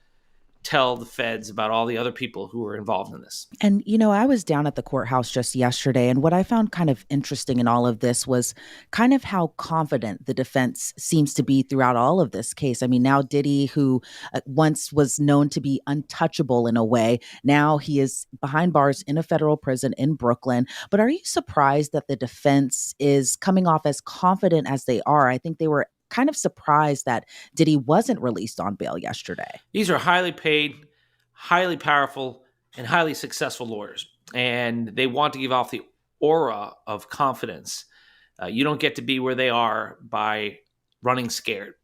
tell the feds about all the other people who were involved in this. And, I was down at the courthouse just yesterday, and what I found kind of interesting in all of this was kind of how confident the defense seems to be throughout all of this case. I mean, now Diddy, who once was known to be untouchable in a way, now he is behind bars in a federal prison in Brooklyn. But are you surprised that the defense is coming off as confident as they are? I think they were kind of surprised that Diddy wasn't released on bail yesterday. These are highly paid, highly powerful, and highly successful lawyers, and they want to give off the aura of confidence. You don't get to be where they are by running scared.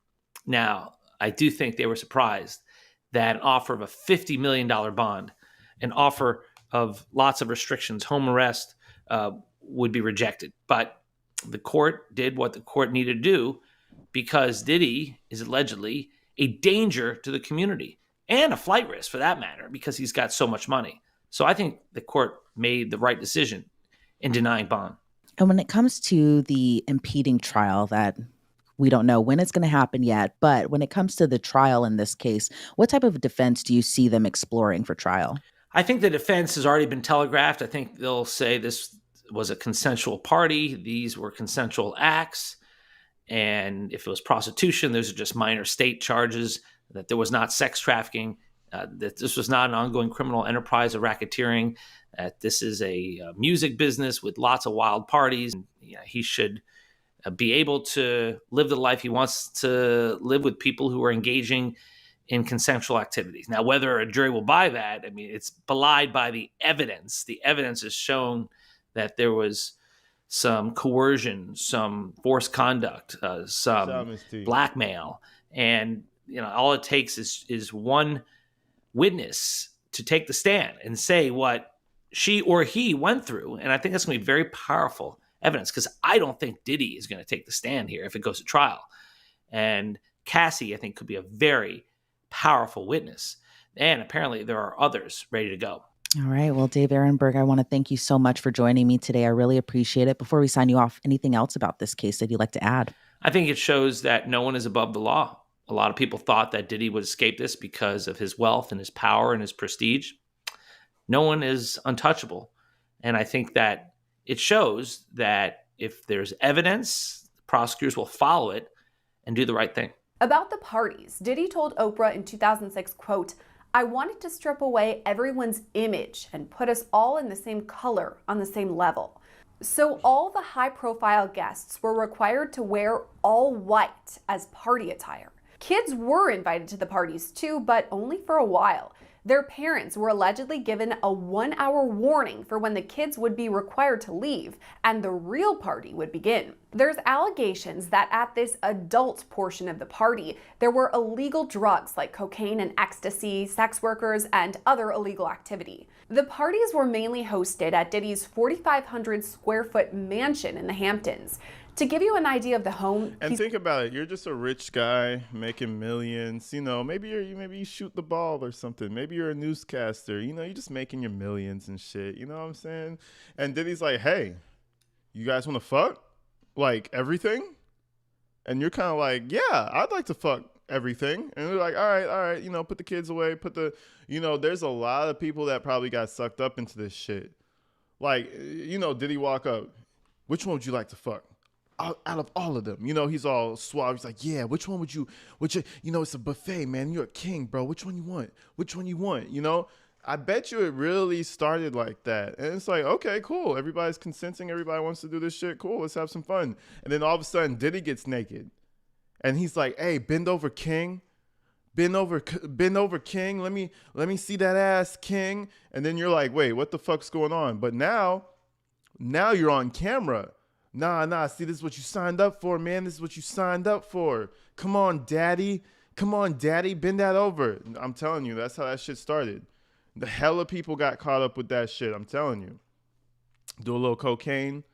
Now, I do think they were surprised that an offer of a $50 million bond, an offer of lots of restrictions, home arrest, would be rejected. But the court did what the court needed to do, because Diddy is allegedly a danger to the community and a flight risk for that matter, because he's got so much money. So I think the court made the right decision in denying bond. And when it comes to the impeding trial that we don't know when it's going to happen yet, but when it comes to the trial in this case, what type of defense do you see them exploring for trial? I think the defense has already been telegraphed. I think they'll say this was a consensual party. These were consensual acts. And if it was prostitution, those are just minor state charges, that there was not sex trafficking, that this was not an ongoing criminal enterprise of racketeering, that this is a music business with lots of wild parties. He should be able to live the life he wants to live with people who are engaging in consensual activities. Now, whether a jury will buy that, I mean, it's belied by the evidence. The evidence has shown that there was some coercion, some forced conduct, some blackmail. And, all it takes is one witness to take the stand and say what she or he went through. And I think that's going to be very powerful evidence, because I don't think Diddy is going to take the stand here if it goes to trial. And Cassie, I think, could be a very powerful witness. And apparently there are others ready to go. All right. Well, Dave Ehrenberg, I want to thank you so much for joining me today. I really appreciate it. Before we sign you off, anything else about this case that you'd like to add? I think it shows that no one is above the law. A lot of people thought that Diddy would escape this because of his wealth and his power and his prestige. No one is untouchable. And I think that it shows that if there's evidence, prosecutors will follow it and do the right thing. About the parties, Diddy told Oprah in 2006, quote, "I wanted to strip away everyone's image and put us all in the same color, on the same level." So all the high-profile guests were required to wear all white as party attire. Kids were invited to the parties too, but only for a while. Their parents were allegedly given a 1-hour warning for when the kids would be required to leave and the real party would begin. There's allegations that at this adult portion of the party, there were illegal drugs like cocaine and ecstasy, sex workers, and other illegal activity. The parties were mainly hosted at Diddy's 4,500 square foot mansion in the Hamptons. To give you an idea of the home, And think about it. You're just a rich guy making millions. You know, maybe you shoot the ball or something. Maybe you're a newscaster. You know, you're just making your millions and shit. You know what I'm saying? And Diddy's like, hey, you guys want to fuck? Like everything? And you're kind of like, yeah, I'd like to fuck everything. And they're like, all right, you know, put the kids away, there's a lot of people that probably got sucked up into this shit. Like, you know, Diddy walk up, which one would you like to fuck? Out of all of them, you know, he's all suave. He's like, yeah, which one would you, you know, it's a buffet, man. You're a king, bro. Which one you want? You know, I bet you it really started like that. And it's like, okay, cool. Everybody's consenting. Everybody wants to do this shit. Cool. Let's have some fun. And then all of a sudden Diddy gets naked and he's like, hey, bend over, king. Bend over, king. Let me see that ass, king. And then you're like, wait, what the fuck's going on? But now you're on camera. Nah, see, this is what you signed up for, man. This is what you signed up for. Come on, daddy, bend that over. I'm telling you, that's how that shit started. The hella people got caught up with that shit, I'm telling you. Do a little cocaine,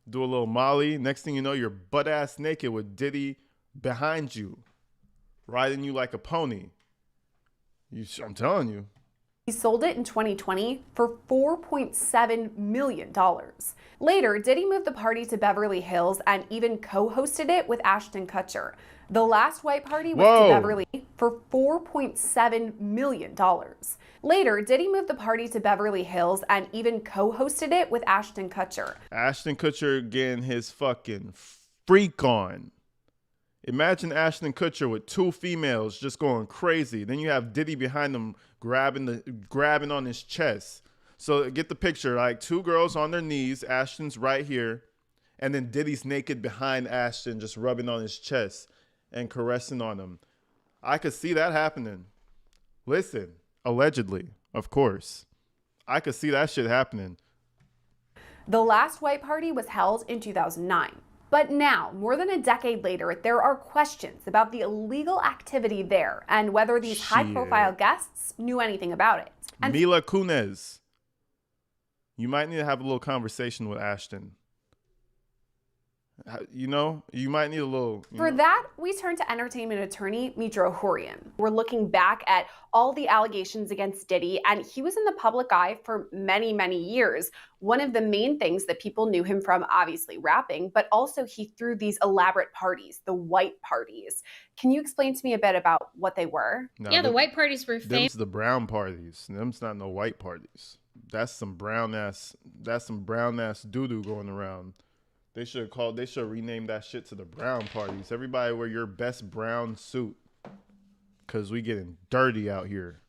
do a little Molly. Next thing you know, you're butt-ass naked with Diddy behind you, riding you like a pony. I'm telling you. He sold it in 2020 for $4.7 million. Later, Diddy moved the party to Beverly Hills and even co-hosted it with Ashton Kutcher. The last white party was to Beverly for $4.7 million. Later, Diddy moved the party to Beverly Hills and even co-hosted it with Ashton Kutcher. Ashton Kutcher getting his fucking freak on. Imagine Ashton Kutcher with two females just going crazy. Then you have Diddy behind them grabbing on his chest. So get the picture, like two girls on their knees, Ashton's right here, and then Diddy's naked behind Ashton just rubbing on his chest and caressing on him. I could see that happening. Listen, allegedly, of course. I could see that shit happening. The last white party was held in 2009. But now, more than a decade later, there are questions about the illegal activity there and whether these high-profile guests knew anything about it. And Mila Kunis. You might need to have a little conversation with Ashton. You know, you might need a little... For that, we turn to entertainment attorney Mitro Horian. We're looking back at all the allegations against Diddy, and he was in the public eye for many, many years. One of the main things that people knew him from, obviously rapping, but also he threw these elaborate parties, the white parties. Can you explain to me a bit about what they were? Yeah, the white parties were famous. Them's the brown parties. Them's not no white parties. That's some brown ass doo-doo going around. They should rename that shit to the brown parties. Everybody wear your best brown suit, cause we getting dirty out here.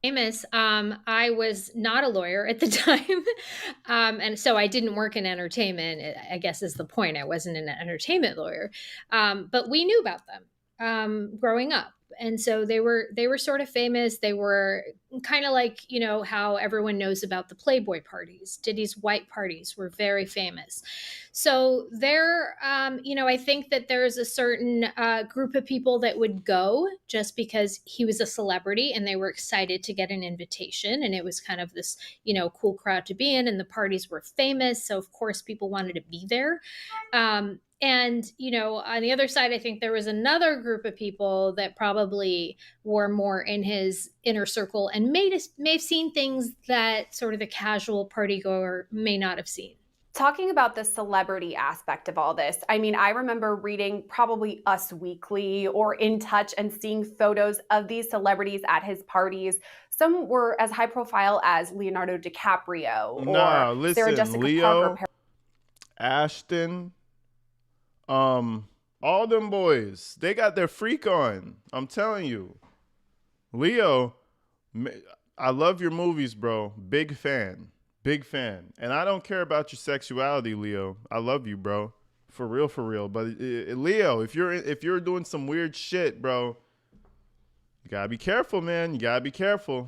Famous. I was not a lawyer at the time, and so I didn't work in entertainment. I guess is the point. I wasn't an entertainment lawyer, but we knew about them growing up. And so they were sort of famous. They were kind of like, you know, how everyone knows about the Playboy parties. Diddy's white parties were very famous. So there, you know, I think that there's a certain group of people that would go just because he was a celebrity and they were excited to get an invitation. And it was kind of this, you know, cool crowd to be in. And the parties were famous. So, of course, people wanted to be there. And, you know, on the other side, I think there was another group of people that probably were more in his inner circle and may have seen things that sort of the casual partygoer may not have seen. Talking about the celebrity aspect of all this, I mean, I remember reading probably Us Weekly or In Touch and seeing photos of these celebrities at his parties. Some were as high profile as Leonardo DiCaprio or Sarah Jessica Leo, Parker. Ashton, all them boys, they got their freak on. I'm telling you. Leo, I love your movies, bro. Big fan. And I don't care about your sexuality, Leo. I love you, bro. For real. But Leo, if you're doing some weird shit, bro, you gotta be careful, man. You gotta be careful.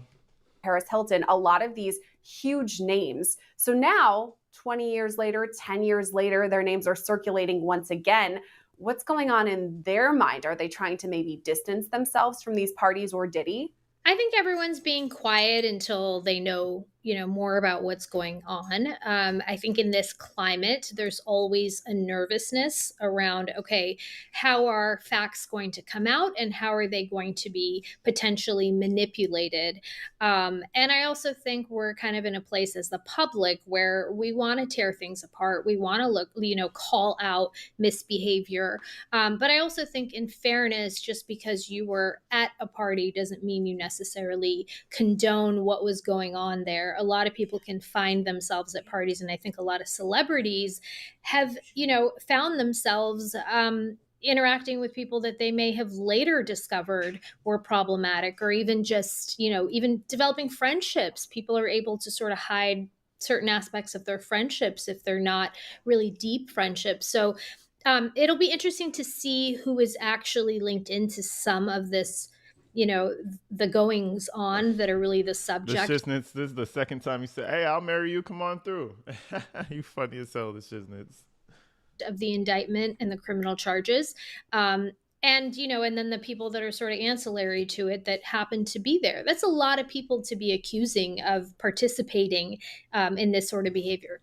Paris Hilton, a lot of these huge names. So now, 20 years later, 10 years later, their names are circulating once again. What's going on in their mind? Are they trying to maybe distance themselves from these parties or Diddy? I think everyone's being quiet until they know more about what's going on. I think in this climate, there's always a nervousness around, okay, how are facts going to come out and how are they going to be potentially manipulated? And I also think we're kind of in a place as the public where we want to tear things apart. We want to call out misbehavior. But I also think in fairness, just because you were at a party doesn't mean you necessarily condone what was going on there. A lot of people can find themselves at parties, and I think a lot of celebrities have, found themselves interacting with people that they may have later discovered were problematic, or even just, even developing friendships. People are able to sort of hide certain aspects of their friendships if they're not really deep friendships. So it'll be interesting to see who is actually linked into some of this, the goings on that are really the subject. This is the second time you said, "Hey, I'll marry you. Come on through." You funny as hell, the Shiznits. Of the indictment and the criminal charges. And then the people that are sort of ancillary to it that happen to be there. That's a lot of people to be accusing of participating in this sort of behavior.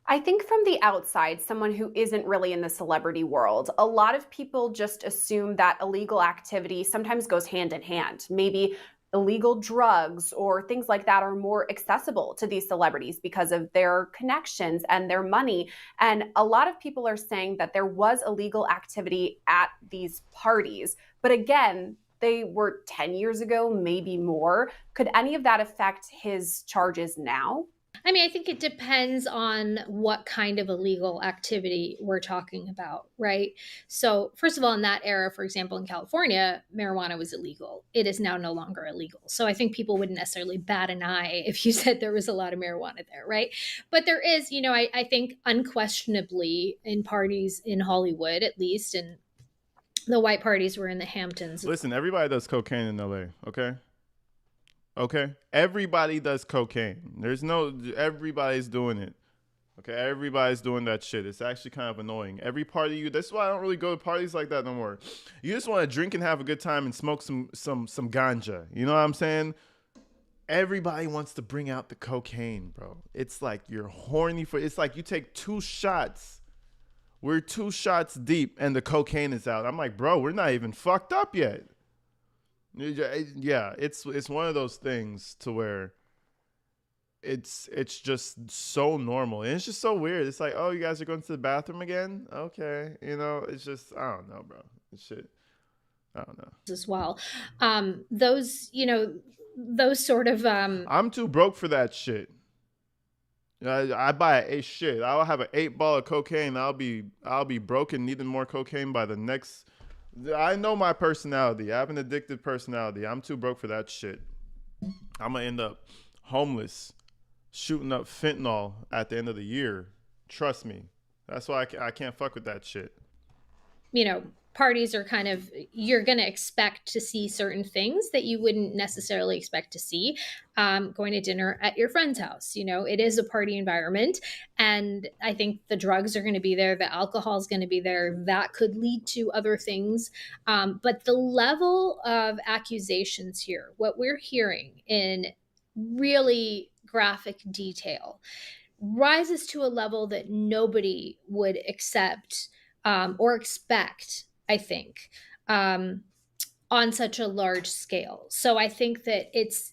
I think from the outside, someone who isn't really in the celebrity world, a lot of people just assume that illegal activity sometimes goes hand in hand. Maybe illegal drugs or things like that are more accessible to these celebrities because of their connections and their money. And a lot of people are saying that there was illegal activity at these parties. But again, they were 10 years ago, maybe more. Could any of that affect his charges now? I mean, I think it depends on what kind of illegal activity we're talking about, right? So, first of all, in that era, for example, in California, marijuana was illegal. It is now no longer illegal. So, I think people wouldn't necessarily bat an eye if you said there was a lot of marijuana there, right? But there is, I think unquestionably in parties in Hollywood, at least, and the white parties were in the Hamptons. Listen, everybody does cocaine in LA, okay? Okay? Everybody does cocaine. Everybody's doing it. Okay? Everybody's doing that shit. It's actually kind of annoying. Every party that's why I don't really go to parties like that no more. You just want to drink and have a good time and smoke some ganja. You know what I'm saying? Everybody wants to bring out the cocaine, bro. It's like you're horny for it's like you take 2 shots. We're 2 shots deep and the cocaine is out. I'm like, bro, we're not even fucked up yet. Yeah, it's one of those things to where it's just so normal and it's just so weird. It's like, oh, you guys are going to the bathroom again? Okay, it's just I don't know, bro. It's shit. I don't know. As well, those sort of. I'm too broke for that shit. I buy I'll have an 8 ball of cocaine. I'll be broke and needing more cocaine by the next. I know my personality. I have an addictive personality. I'm too broke for that shit. I'm gonna end up homeless, shooting up fentanyl at the end of the year. Trust me. That's why I can't fuck with that shit. Parties are kind of, you're going to expect to see certain things that you wouldn't necessarily expect to see going to dinner at your friend's house. It is a party environment. And I think the drugs are going to be there. The alcohol is going to be there. That could lead to other things. But the level of accusations here, what we're hearing in really graphic detail, rises to a level that nobody would accept or expect, I think, on such a large scale. So I think that it's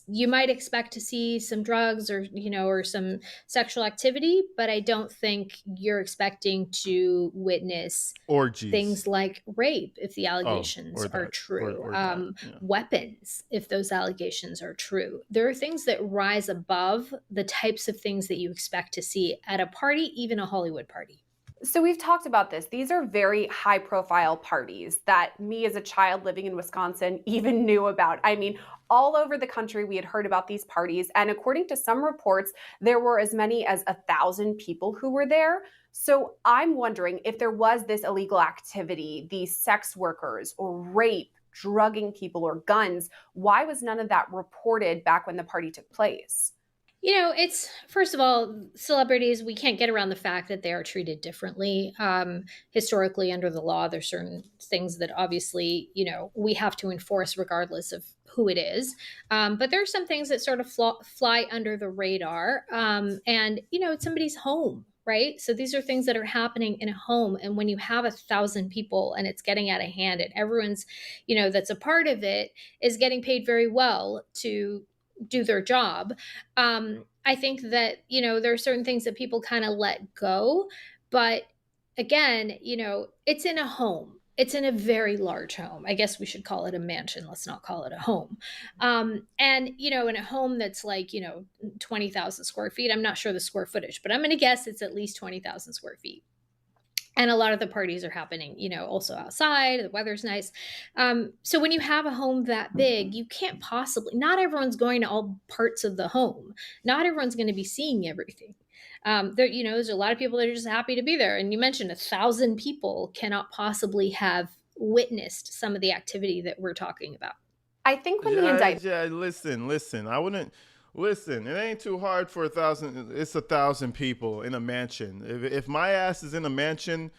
you might expect to see some drugs or some sexual activity, but I don't think you're expecting to witness orgies, things like rape if the allegations are true, weapons if those allegations are true. There are things that rise above the types of things that you expect to see at a party, even a Hollywood party. So we've talked about this. These are very high profile parties that me as a child living in Wisconsin even knew about. I mean, all over the country, we had heard about these parties. And according to some reports, there were as many as 1,000 people who were there. So I'm wondering if there was this illegal activity, these sex workers or rape, drugging people or guns, why was none of that reported back when the party took place? It's first of all, celebrities, we can't get around the fact that they are treated differently. Historically, under the law, there's certain things that obviously, we have to enforce regardless of who it is. But there are some things that sort of fly under the radar. And, it's somebody's home. Right. So these are things that are happening in a home. And when you have 1,000 people and it's getting out of hand and everyone's, that's a part of it is getting paid very well to do their job. I think that, there are certain things that people kind of let go. But again, it's in a home. It's in a very large home. I guess we should call it a mansion. Let's not call it a home. And, in a home that's like, 20,000 square feet, I'm not sure the square footage, but I'm going to guess it's at least 20,000 square feet. And a lot of the parties are happening, also outside. The weather's nice. So when you have a home that big, you can't possibly, not everyone's going to all parts of the home. Not everyone's going to be seeing everything. There's a lot of people that are just happy to be there. And you mentioned 1,000 people cannot possibly have witnessed some of the activity that we're talking about. I think when the indictment... Yeah, listen. I wouldn't... Listen, it ain't too hard for 1,000. It's 1,000 people in a mansion. If my ass is in a mansion,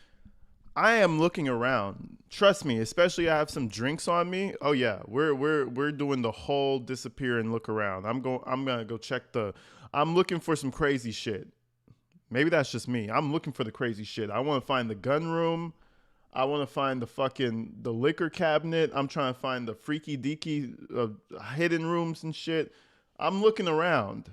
I am looking around. Trust me, especially I have some drinks on me. Oh yeah, we're doing the whole disappear and look around. I'm gonna go check I'm looking for some crazy shit. Maybe that's just me. I'm looking for the crazy shit. I want to find the gun room. I want to find the liquor cabinet. I'm trying to find the freaky deaky hidden rooms and shit. I'm looking around,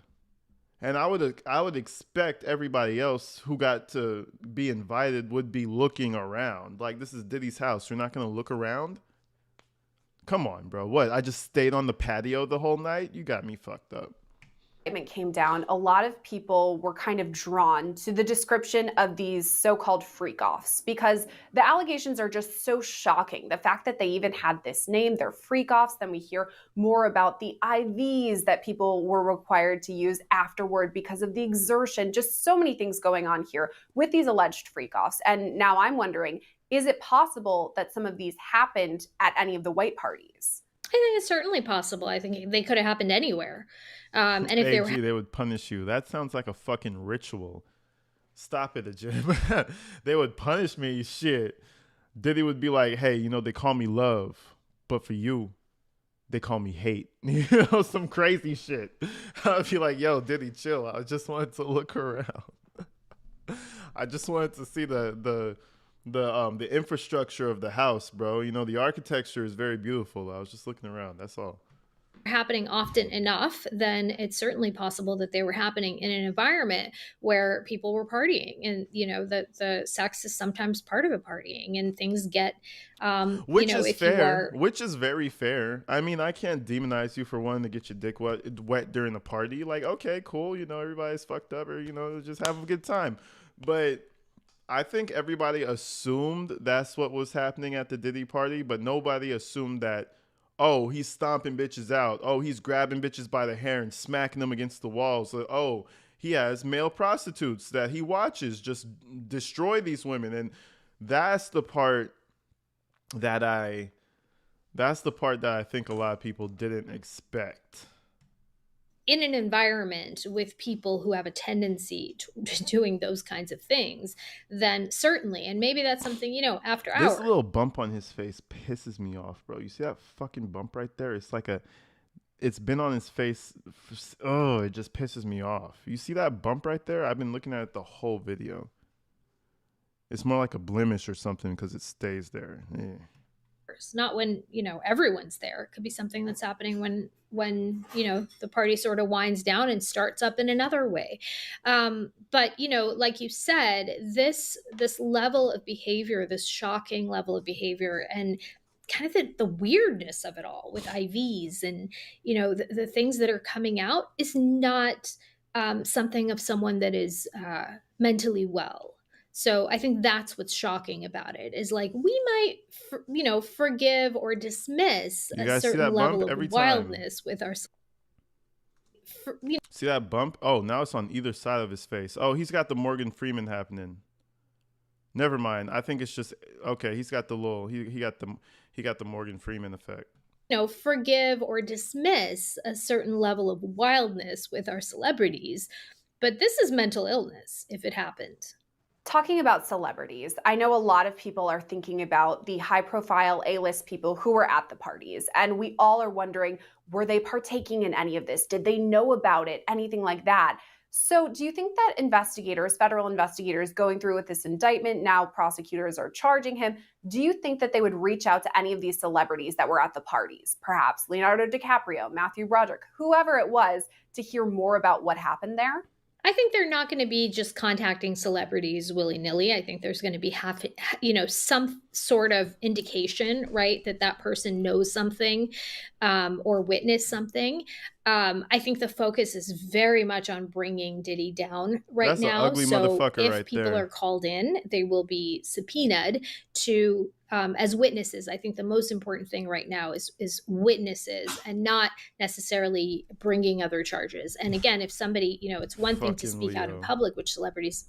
and I would expect everybody else who got to be invited would be looking around. Like, this is Diddy's house. You're not gonna look around? Come on, bro. What? I just stayed on the patio the whole night? You got me fucked up. Came down, a lot of people were kind of drawn to the description of these so-called freak-offs because the allegations are just so shocking. The fact that they even had this name, they're freak-offs, then we hear more about the IVs that people were required to use afterward because of the exertion, just so many things going on here with these alleged freak-offs. And now I'm wondering, is it possible that some of these happened at any of the white parties? I think it's certainly possible. I think they could have happened anywhere. And if they would punish you. That sounds like a fucking ritual. Stop it, Jim. They would punish me. Shit. Diddy would be like, hey, they call me love, but for you, they call me hate. Some crazy shit. I'd be like, yo, Diddy, chill. I just wanted to look around. I just wanted to see the infrastructure of the house, bro. The architecture is very beautiful. I was just looking around. That's all. Happening often enough, then it's certainly possible that they were happening in an environment where people were partying, and the sex is sometimes part of a partying, and things get which is fair, which is very fair. I mean, I can't demonize you for wanting to get your dick wet during the party. Like, okay, cool, everybody's fucked up, or just have a good time. But I think everybody assumed that's what was happening at the Diddy party, but nobody assumed that, oh, he's stomping bitches out. Oh, he's grabbing bitches by the hair and smacking them against the walls. Oh, he has male prostitutes that he watches just destroy these women. And that's the part that I think a lot of people didn't expect. In an environment with people who have a tendency to doing those kinds of things, then certainly, and maybe that's something, after hours. This little bump on his face pisses me off, bro. You see that fucking bump right there? It's like it's been on his face. Oh, it just pisses me off. You see that bump right there? I've been looking at it the whole video. It's more like a blemish or something because it stays there. Yeah. Not when everyone's there. It could be something that's happening when the party sort of winds down and starts up in another way. But like you said, this level of behavior, this shocking level of behavior, and kind of the weirdness of it all with IVs and the things that are coming out is not something of someone that is mentally well. So I think that's what's shocking about it is like we might, forgive or dismiss a certain level of wildness with our. See that bump? Oh, now it's on either side of his face. Oh, he's got the Morgan Freeman happening. Never mind. I think it's just okay. He's got the little. He got the Morgan Freeman effect. forgive or dismiss a certain level of wildness with our celebrities, but this is mental illness if it happened. Talking about celebrities, I know a lot of people are thinking about the high profile A-list people who were at the parties, and we all are wondering, were they partaking in any of this? Did they know about it? Anything like that? So do you think that investigators, federal investigators going through with this indictment, now prosecutors are charging him, do you think that they would reach out to any of these celebrities that were at the parties, perhaps Leonardo DiCaprio, Matthew Broderick, whoever it was, to hear more about what happened there? I think they're not going to be just contacting celebrities willy-nilly. I think there's going to be some sort of indication, right, that person knows something or witnessed something. I think the focus is very much on bringing Diddy down right now. That's an ugly motherfucker if right people there. are called in, they will be subpoenaed to as witnesses. I think the most important thing right now is witnesses and not necessarily bringing other charges. And again, if somebody, it's one thing to speak out in public, which celebrities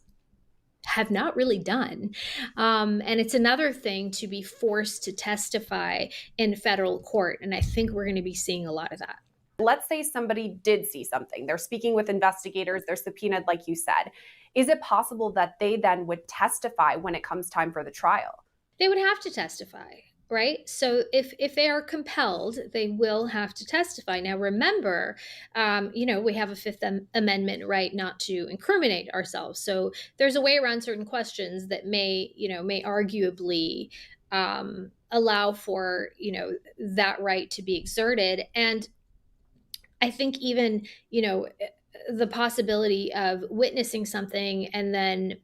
have not really done. And it's another thing to be forced to testify in federal court. And I think we're going to be seeing a lot of that. Let's say somebody did see something. They're speaking with investigators. They're subpoenaed, like you said. Is it possible that they then would testify when it comes time for the trial? They would have to testify, right? So if they are compelled, they will have to testify. Now, remember, we have a Fifth Amendment right not to incriminate ourselves. So there's a way around certain questions that may arguably allow for, that right to be exerted. And I think even, the possibility of witnessing something and then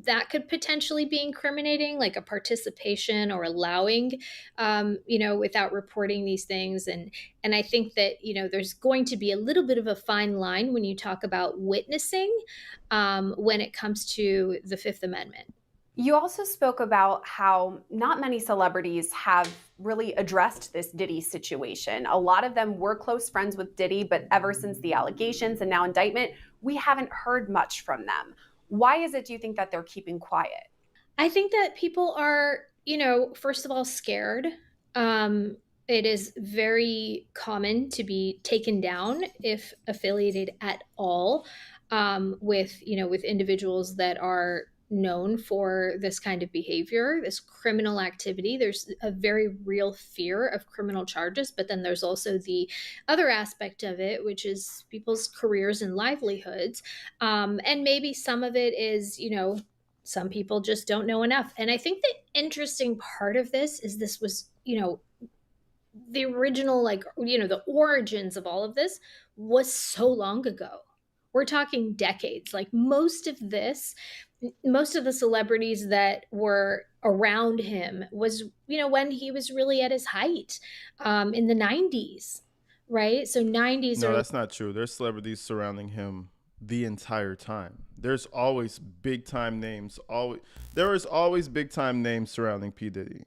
that could potentially be incriminating, like a participation or allowing, without reporting these things. And I think that, there's going to be a little bit of a fine line when you talk about witnessing when it comes to the Fifth Amendment. You also spoke about how not many celebrities have really addressed this Diddy situation. A lot of them were close friends with Diddy, but ever since the allegations and now indictment, we haven't heard much from them. Why is it, do you think, that they're keeping quiet? I think that people are, first of all, scared. It is very common to be taken down if affiliated at all with individuals that are known for this kind of behavior, this criminal activity. There's a very real fear of criminal charges, but then there's also the other aspect of it, which is people's careers and livelihoods. And maybe some of it is, some people just don't know enough. And I think the interesting part of this is this was, the original, the origins of all of this was so long ago. We're talking decades. Like most of the celebrities that were around him was, when he was really at his height in the 90s, right? So 90s. No, that's not true. There's celebrities surrounding him the entire time. There's always big time names. There is always big time names surrounding P. Diddy.